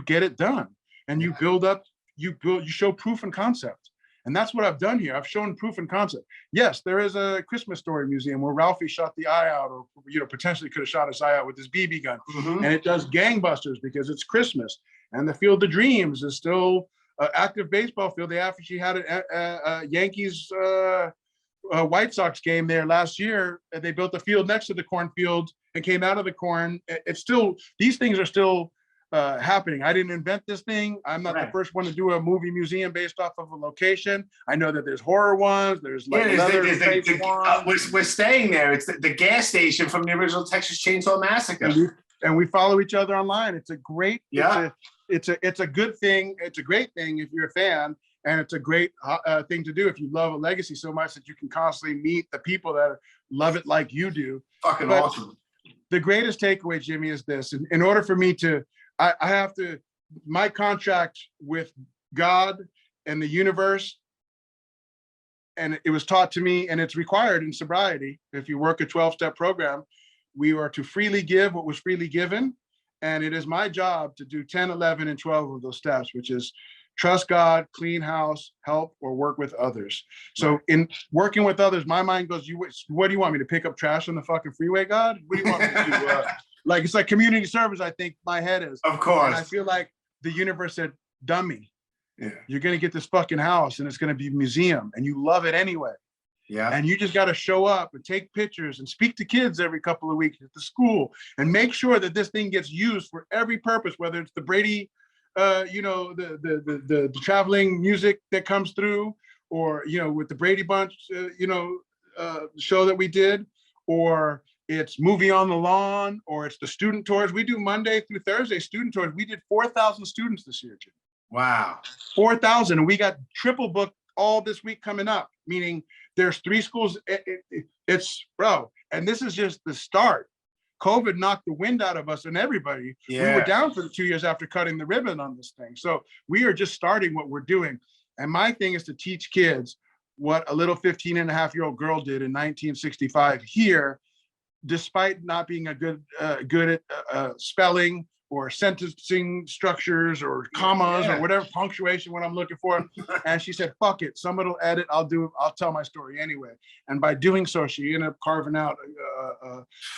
get it done, and you build up. You show proof and concept, and that's what I've done here. I've shown proof and concept. Yes, there is a Christmas Story museum where Ralphie shot the eye out, or potentially could have shot his eye out with his BB gun, and it does gangbusters because it's Christmas. And the Field of Dreams is still an active baseball field. They actually had a Yankees White Sox game there last year. They built a field next to the cornfield and came out of the corn. It's still, these things are still happening. I didn't invent this thing. I'm not the first one to do a movie museum based off of a location. I know that there's horror ones. There's like we're staying there. It's the gas station from the original Texas Chainsaw Massacre. And we follow each other online. It's a great, it's a good thing. It's a great thing if you're a fan, and it's a great thing to do if you love a legacy so much that you can constantly meet the people that love it like you do. Fucking awesome. The greatest takeaway, Jimmy, is this. In order for me to, I have to, my contract with God and the universe, and it was taught to me, and it's required in sobriety. If you work a 12-step program, we are to freely give what was freely given. And it is my job to do 10, 11, and 12 of those steps, which is trust God, clean house, help, or work with others. So in working with others, my mind goes, what do you want me to pick up trash on the fucking freeway, God? What do you want me to do? Like, it's like community service, I think my head is. Of course. And I feel like the universe said, dummy, you're going to get this fucking house and it's going to be a museum and you love it anyway. Yeah. And you just got to show up and take pictures and speak to kids every couple of weeks at the school and make sure that this thing gets used for every purpose, whether it's the Brady, the traveling music that comes through, or, with the Brady Bunch, show that we did, or it's movie on the lawn, or it's the student tours. We do Monday through Thursday student tours. We did 4,000 students this year, Jim. Wow. 4,000. And we got triple booked all this week coming up, meaning there's 3 schools. It's bro. And this is just the start. COVID knocked the wind out of us and everybody. Yeah. We were down for the 2 years after cutting the ribbon on this thing. So we are just starting what we're doing. And my thing is to teach kids what a little 15-and-a-half-year-old girl did in 1965 here, despite not being good at spelling or sentencing structures or commas or whatever punctuation, what I'm looking for. And she said, fuck it, someone will edit, I'll tell my story anyway. And by doing so, she ended up carving out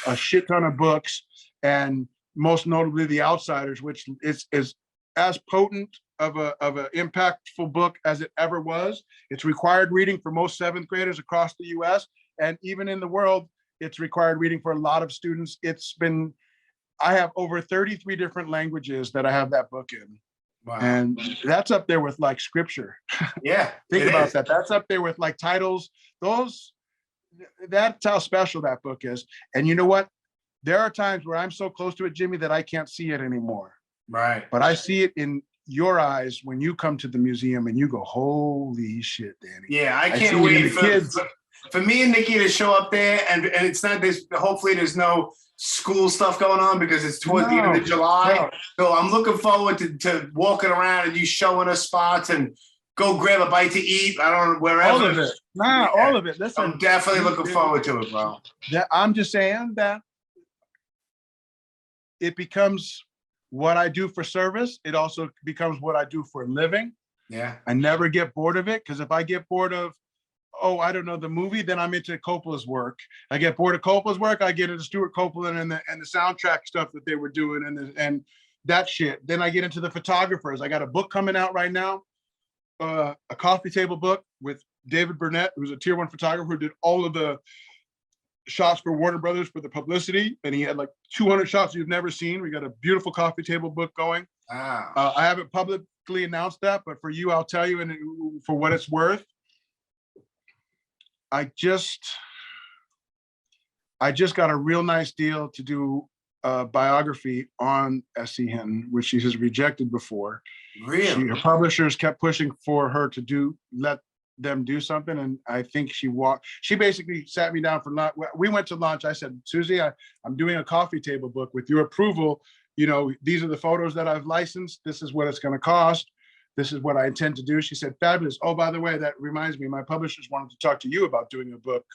a shit ton of books, and most notably The Outsiders, which is as potent of an impactful book as it ever was. It's required reading for most 7th graders across the US, and even in the world, it's required reading for a lot of students. I have over 33 different languages that I have that book in. Wow. And that's up there with like scripture. Yeah. Think about that. That's up there with like titles. That's how special that book is. And you know what? There are times where I'm so close to it, Jimmy, that I can't see it anymore. Right. But I see it in your eyes when you come to the museum and you go, holy shit, Danny. Yeah, I can't wait for me and Nikki to show up there, and it's not this. Hopefully, there's no school stuff going on because it's towards the end of July. No. So I'm looking forward to walking around and you showing us spots and go grab a bite to eat. I don't know, wherever. All of it. All of it. Listen, I'm definitely looking forward to it, bro. I'm just saying that it becomes what I do for service. It also becomes what I do for a living. Yeah. I never get bored of it, because if I get bored of, I don't know, the movie, then I'm into Coppola's work. I get bored of Coppola's work, I get into Stuart Copeland and the soundtrack stuff that they were doing and that shit. Then I get into the photographers. I got a book coming out right now, a coffee table book with David Burnett, who's a tier 1 photographer who did all of the shots for Warner Brothers for the publicity, and he had like 200 shots you've never seen. We got a beautiful coffee table book going. Wow. I haven't publicly announced that, but for you, I'll tell you, and for what it's worth, I just got a real nice deal to do a biography on S.E. Hinton, which she has rejected before. Really? Her publishers kept pushing for her to let them do something, and I think she basically sat me down for lunch. We went to lunch. I said, Susie, I'm doing a coffee table book. With your approval, these are the photos that I've licensed. This is what it's going to cost. This is what I intend to do. She said, fabulous. Oh, by the way, that reminds me, my publishers wanted to talk to you about doing a book.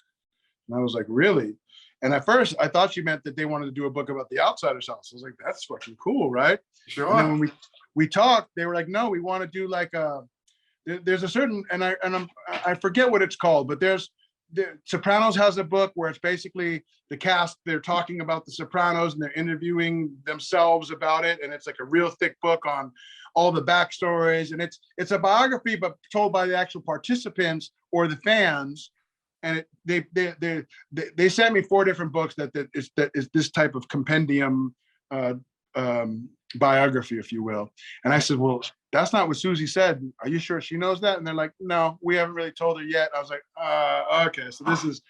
And I was like, really? And at first I thought she meant that they wanted to do a book about the Outsider's house. I was like, that's fucking cool, right? Sure. And then when we talked, they were like, no, we want to do like there's a certain, I forget what it's called, but the Sopranos has a book where it's basically the cast, they're talking about the Sopranos and they're interviewing themselves about it. And it's like a real thick book on all the backstories. And it's a biography, but told by the actual participants or the fans. And they sent me 4 different books that is this type of compendium biography, if you will. And I said, well, that's not what Susie said. Are you sure she knows that? And they're like, no, we haven't really told her yet. I was like, okay, so this is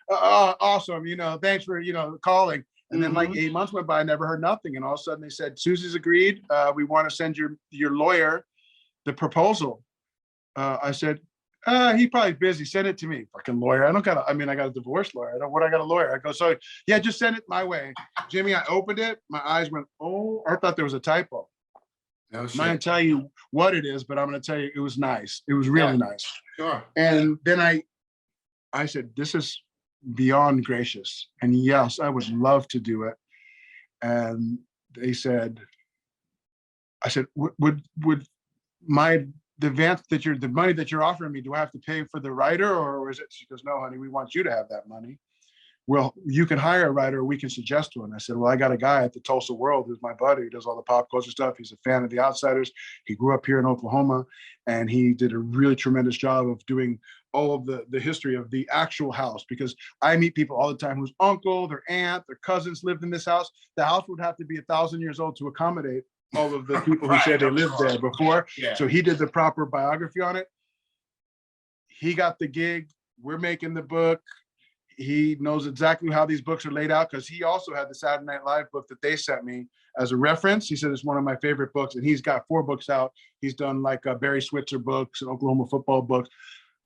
awesome. Thanks for, calling. And then like 8 months went by, I never heard nothing. And all of a sudden they said, Susie's agreed. We want to send your lawyer the proposal. I said, he's probably busy. Send it to me, fucking lawyer. I got a divorce lawyer. I got a lawyer. I go, so yeah, just send it my way. Jimmy, I opened it. My eyes went, oh, I thought there was a typo. No shit. I'm not gonna tell you what it is, but I'm gonna tell you it was nice. It was really nice. Sure. And then I said, this is beyond gracious. And yes, I would love to do it. And they said, I said, would the money that you're offering me, do I have to pay for the writer, or is it? She goes, no, honey, we want you to have that money. Well, you can hire a writer, or we can suggest one. I said, well, I got a guy at the Tulsa World who's my buddy. He does all the pop culture stuff. He's a fan of The Outsiders. He grew up here in Oklahoma, and he did a really tremendous job of doing all of the history of the actual house, because I meet people all the time whose uncle, their aunt, their cousins lived in this house. The house would have to be 1,000 years old to accommodate all of the people who said they lived there before. Yeah. So he did the proper biography on it. He got the gig. We're making the book. He knows exactly how these books are laid out, because he also had the Saturday Night Live book that they sent me as a reference. He said it's one of my favorite books, and he's got 4 books out. He's done like Barry Switzer books and Oklahoma football books.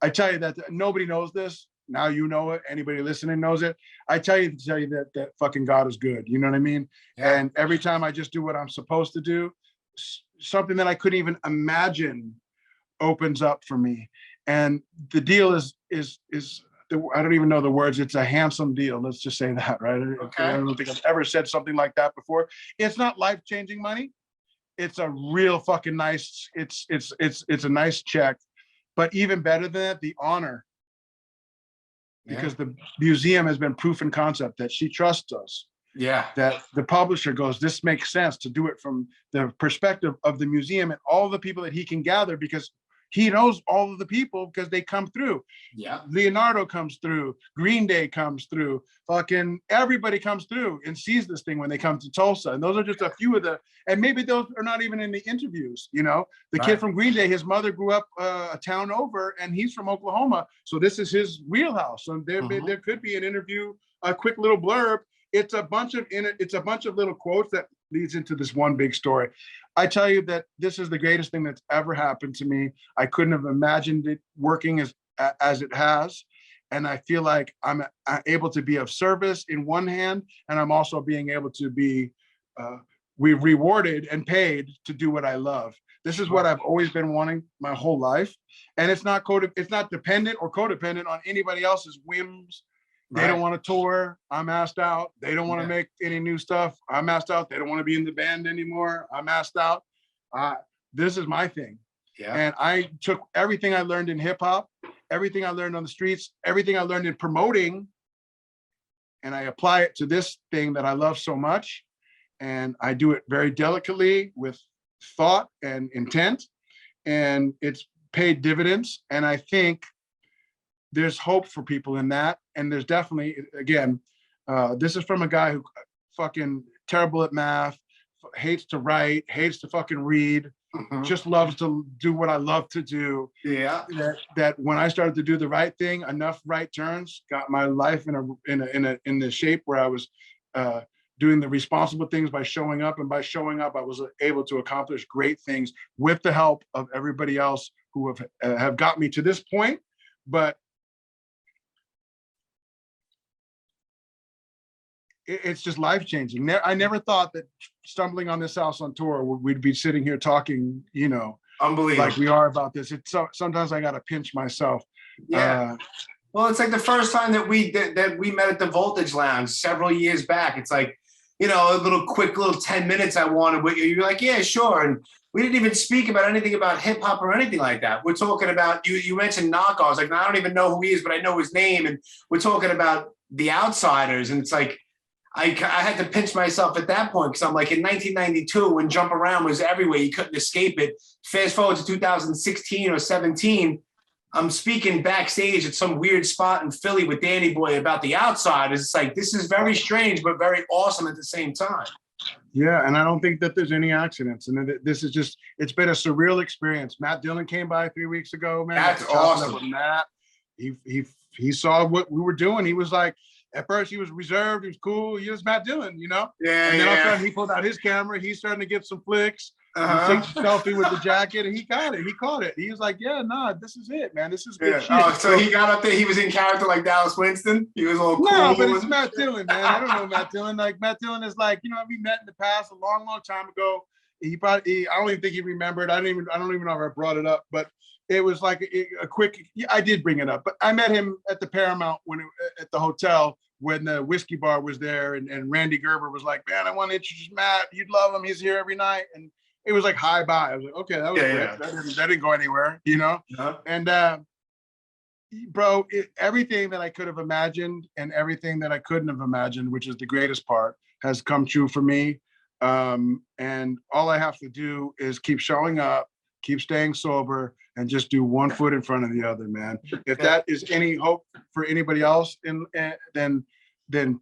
I tell you that nobody knows this. Now you know it. Anybody listening knows it. I tell you that fucking God is good. You know what I mean? Yeah. And every time I just do what I'm supposed to do, something that I couldn't even imagine opens up for me. And the deal is I don't even know the words. It's a handsome deal. Let's just say that, right? Okay. I don't think I've ever said something like that before. It's not life-changing money. It's a real fucking nice. It's a nice check, but even better than that, the honor. Because the museum has been proof and concept that she trusts us. Yeah. That the publisher goes, this makes sense to do it from the perspective of the museum and all the people that he can gather, because he knows all of the people because they come through. Yeah. Leonardo comes through. Green Day comes through. Fucking everybody comes through and sees this thing when they come to Tulsa. And those are just a few of and maybe those are not even in the interviews, The kid from Green Day, his mother grew up a town over, and he's from Oklahoma. So this is his wheelhouse. So there could be an interview, a quick little blurb. It's a bunch of little quotes that leads into this one big story. I tell you that this is the greatest thing that's ever happened to me. I couldn't have imagined it working as it has. And I feel like I'm able to be of service in one hand, and I'm also being able to be rewarded and paid to do what I love. This is what I've always been wanting my whole life. And it's not dependent or codependent on anybody else's whims. They don't want to tour. I'm asked out. They don't want to make any new stuff. I'm asked out. They don't want to be in the band anymore. I'm asked out. This is my thing. Yeah. And I took everything I learned in hip hop, everything I learned on the streets, everything I learned in promoting, and I apply it to this thing that I love so much. And I do it very delicately with thought and intent, and it's paid dividends. And I think there's hope for people in that. And there's definitely, again, this is from a guy who fucking terrible at math, hates to write, hates to fucking read, just loves to do what I love to do. Yeah. That when I started to do the right thing, enough right turns got my life in the shape where I was doing the responsible things by showing up. And by showing up, I was able to accomplish great things with the help of everybody else who have got me to this point. But it's just life-changing. I never thought that stumbling on this house on tour, we'd be sitting here talking, you know, unbelievable, like we are about this. It's sometimes I got to pinch myself. Yeah. Well, it's like the first time that we met at the Voltage Lounge several years back. It's like, you know, a quick little 10 minutes I wanted with you. You're like, yeah, sure. And we didn't even speak about anything about hip hop or anything like that. We're talking about, you mentioned Knock. I was like, no, I don't even know who he is, but I know his name. And we're talking about The Outsiders. And it's like, I had to pinch myself at that point, because I'm like, in 1992, when Jump Around was everywhere, you couldn't escape it. Fast forward to 2016 or 17, I'm speaking backstage at some weird spot in Philly with Danny Boy about The Outsiders. It's like, this is very strange, but very awesome at the same time. Yeah, and I don't think that there's any accidents. And this is just, it's been a surreal experience. Matt Dillon came by 3 weeks ago, man. That's awesome. With Matt. He saw what we were doing. He was like, at first he was reserved, he was cool. He was Matt Dillon, you know? Yeah. And then all of a sudden he pulled out his camera. He's starting to get some flicks. He takes a selfie with the jacket, and he got it. He caught it. He was like, yeah, nah, this is it, man. This is good shit. Oh, so he got up there. He was in character like Dallas Winston. He was all cool. No, but it's Matt Dillon, man. I don't know Matt Dillon. Like, Matt Dillon is like, you know, we met in the past a long, long time ago. I don't even think he remembered. I don't even know if I brought it up, but it was like a quick, I did bring it up, but I met him at the Paramount at the hotel when the whiskey bar was there, and Randy Gerber was like, man, I want to introduce Matt. You'd love him. He's here every night. And it was like hi bye. I was like, okay, that was quick. That didn't go anywhere, you know? And bro, everything that I could have imagined and everything that I couldn't have imagined, which is the greatest part, has come true for me. And all I have to do is keep showing up, keep staying sober, and just do one foot in front of the other, man. If that is any hope for anybody else, then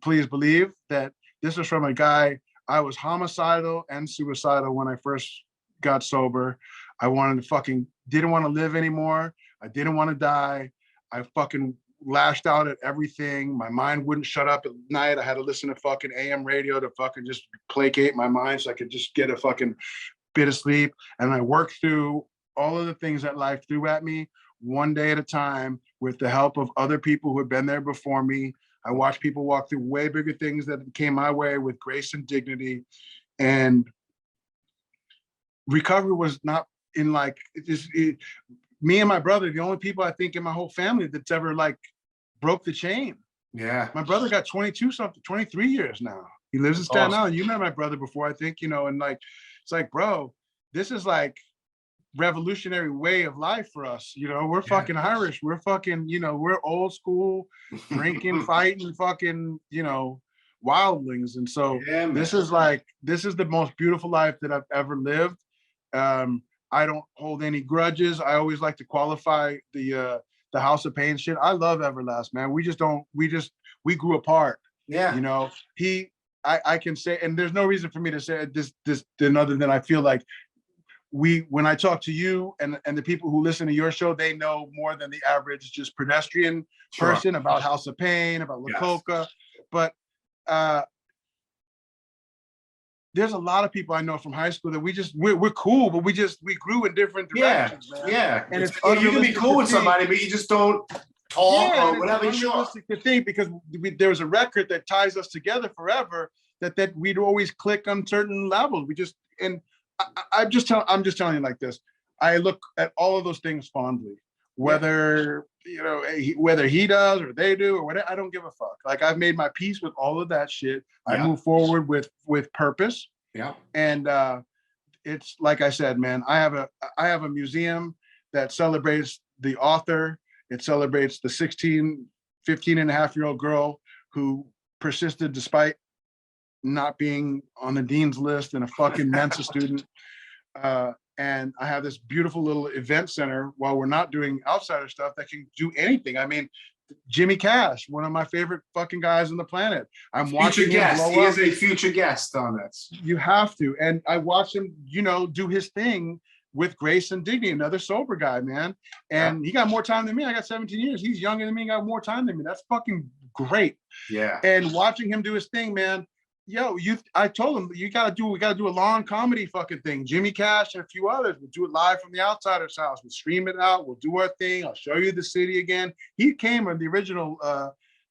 please believe that this is from a guy. I was homicidal and suicidal when I first got sober. I didn't want to live anymore. I didn't want to die. I fucking lashed out at everything. My mind wouldn't shut up at night. I had to listen to fucking AM radio to fucking just placate my mind so I could just get a fucking bit of sleep. And I worked through all of the things that life threw at me one day at a time with the help of other people who had been there before me. I watched people walk through way bigger things that came my way with grace and dignity. And recovery was not in like, me and my brother, the only people I think in my whole family that's ever like broke the chain. Yeah. My brother got 23 years now. He lives in Staten Island. You met my brother before, I think, you know, and like, it's like, bro, this is like revolutionary way of life for us. You know, we're fucking Irish. We're fucking, you know, we're old school, drinking, fighting, fucking, you know, wildlings. And so this is the most beautiful life that I've ever lived. I don't hold any grudges. I always like to qualify the House of Pain shit. I love Everlast, man. We grew apart. Yeah. You know, I can say, and there's no reason for me to say this other than I feel like when I talk to you and the people who listen to your show, they know more than the average just pedestrian person about House of Pain, about La Coka. But there's a lot of people I know from high school that we're cool, but we grew in different directions. Man. Yeah. And it's you can be cool with somebody, but you just don't talk or whatever. It's unrealistic to think, because there was a record that ties us together forever that we'd always click on certain levels. I'm just telling you like this. I look at all of those things fondly, whether you know whether he does or they do or whatever. I don't give a fuck. Like, I've made my peace with all of that shit. I move forward with purpose. Yeah. And it's like I said, man. I have a museum that celebrates the author. It celebrates the 15 and a half year old girl who persisted despite not being on the dean's list and a fucking Mensa student. And I have this beautiful little event center while we're not doing outsider stuff that can do anything. I mean, Jimmy Cash, one of my favorite fucking guys on the planet. I'm watching him blow up. He is a future guest on this. You have to. And I watched him, do his thing with grace and dignity, another sober guy, man. And he got more time than me. I got 17 years. He's younger than me, got more time than me. That's fucking great. Yeah. And watching him do his thing, man. I told him we gotta do a long comedy fucking thing. Jimmy Cash and a few others. We'll do it live from the outsider's house. We'll stream it out. We'll do our thing. I'll show you the city again. He came on the original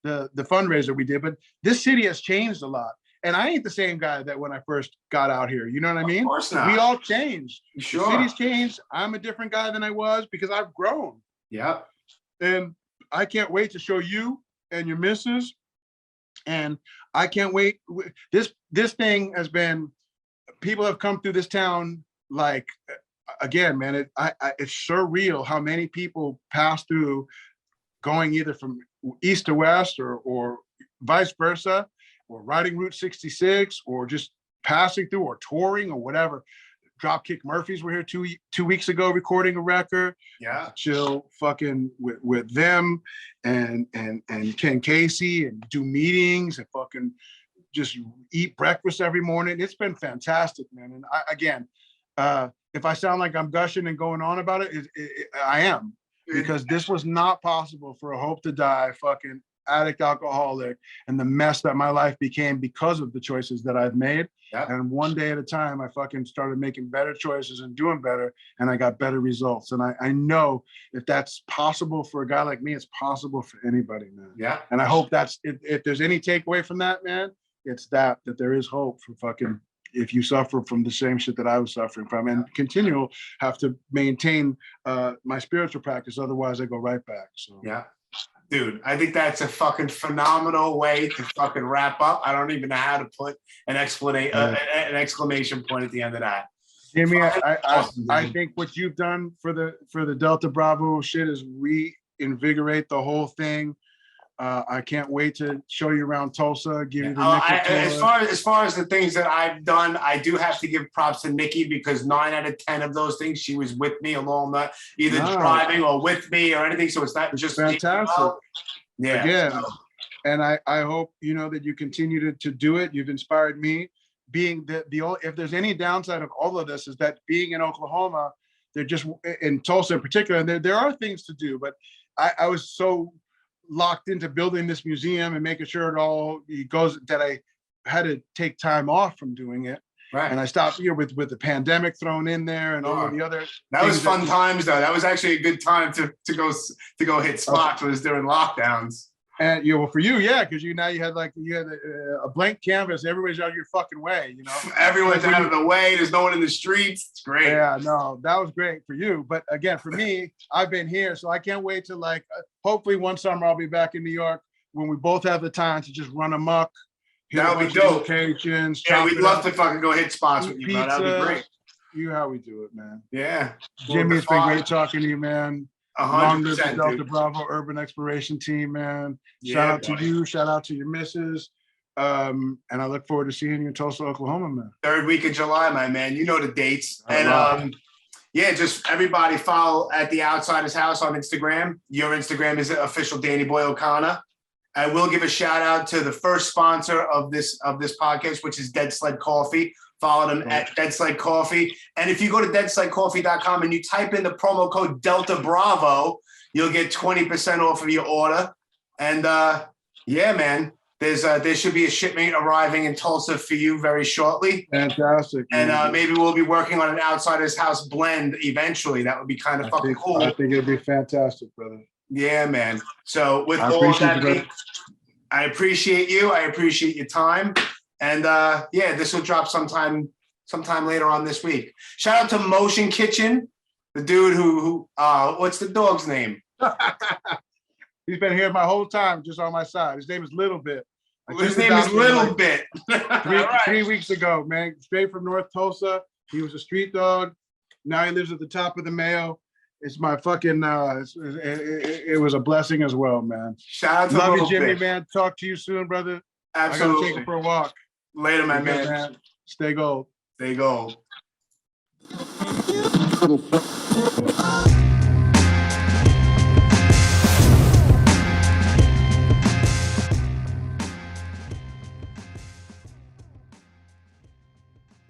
the fundraiser we did, but this city has changed a lot. And I ain't the same guy that when I first got out here. You know what I mean? Of course not. We all changed. Sure. The city's changed. I'm a different guy than I was because I've grown. Yeah. And I can't wait to show you and your missus. And I can't wait. This thing has been, people have come through this town like, again, man, it's surreal how many people pass through going either from east to west or vice versa, or riding Route 66, or just passing through or touring or whatever. Dropkick Murphys were here two weeks ago recording a record. Yeah. Chill fucking with them and Ken Casey and do meetings and fucking just eat breakfast every morning. It's been fantastic, man. And again, if I sound like I'm gushing and going on about it, I am, because this was not possible for a Hope to Die fucking addict alcoholic and the mess that my life became because of the choices that I've made. Yep. And one day at a time, I fucking started making better choices and doing better, and I got better results. And I know if that's possible for a guy like me, it's possible for anybody, man. Yeah. And I hope that's, if there's any takeaway from that, man, it's that there is hope for fucking, if you suffer from the same shit that I was suffering from, and have to maintain my spiritual practice. Otherwise I go right back. So yeah. Dude, I think that's a fucking phenomenal way to fucking wrap up. I don't even know how to put an exclamation point at the end of that. Jimmy, I think what you've done for the Delta Bravo shit is reinvigorate the whole thing. I can't wait to show you around Tulsa, give you the as far as the things that I've done, I do have to give props to Nikki, because 9 out of 10 of those things she was with me along the either driving or with me or anything. So it's not just fantastic. Yeah. Again, and I hope that you continue to do it. You've inspired me. Being if there's any downside of all of this is that being in Oklahoma, they're just in Tulsa in particular, and there are things to do, but I was so locked into building this museum and making sure it goes that I had to take time off from doing it. Right. And I stopped here with the pandemic thrown in there and all of the other. That was fun times though. That was actually a good time to go hit spots when it was during lockdowns. And for you, yeah, because you had a blank canvas. Everybody's out of your fucking way, Everyone's out of the way. There's no one in the streets. It's great. Yeah, no, that was great for you. But again, for me, I've been here, so I can't wait to hopefully one summer I'll be back in New York when we both have the time to just run amok. That would be dope. Locations. Yeah, we'd love to fucking go hit spots with you, bro. That would be great. You how we do it, man. Yeah. Jimmy, it's been great talking to you, man. 100%, Delta Bravo Urban Exploration Team, man. Shout out to you. Shout out to your missus. And I look forward to seeing you in Tulsa, Oklahoma, man. 3rd week of July, my man. You know the dates. And just everybody follow at the Outsider's House on Instagram. Your Instagram is official Danny Boy O'Connor. I will give a shout out to the first sponsor of this podcast, which is Dead Sled Coffee. Follow them at Dead Sled Coffee. And if you go to deadsledcoffee.com and you type in the promo code Delta Bravo, you'll get 20% off of your order. And man, there should be a shipment arriving in Tulsa for you very shortly. Fantastic. And maybe we'll be working on an Outsider's House blend eventually. That would be kind of fucking cool. I think it'd be fantastic, brother. Yeah, man. So with all that, I appreciate you. I appreciate your time. And this will drop sometime later on this week. Shout out to Motion Kitchen, the dude who what's the dog's name? He's been here my whole time, just on my side. His name is Little Bit. His name is Little Bit. 3 weeks ago, man. Straight from North Tulsa. He was a street dog. Now he lives at the top of the Mayo. It's my fucking, it was a blessing as well, man. Shout out to Love Little you, Jimmy, Bit. man. Talk to you soon, brother. Absolutely. I gotta take him for a walk. Later, my man. Stay gold. Stay gold. you.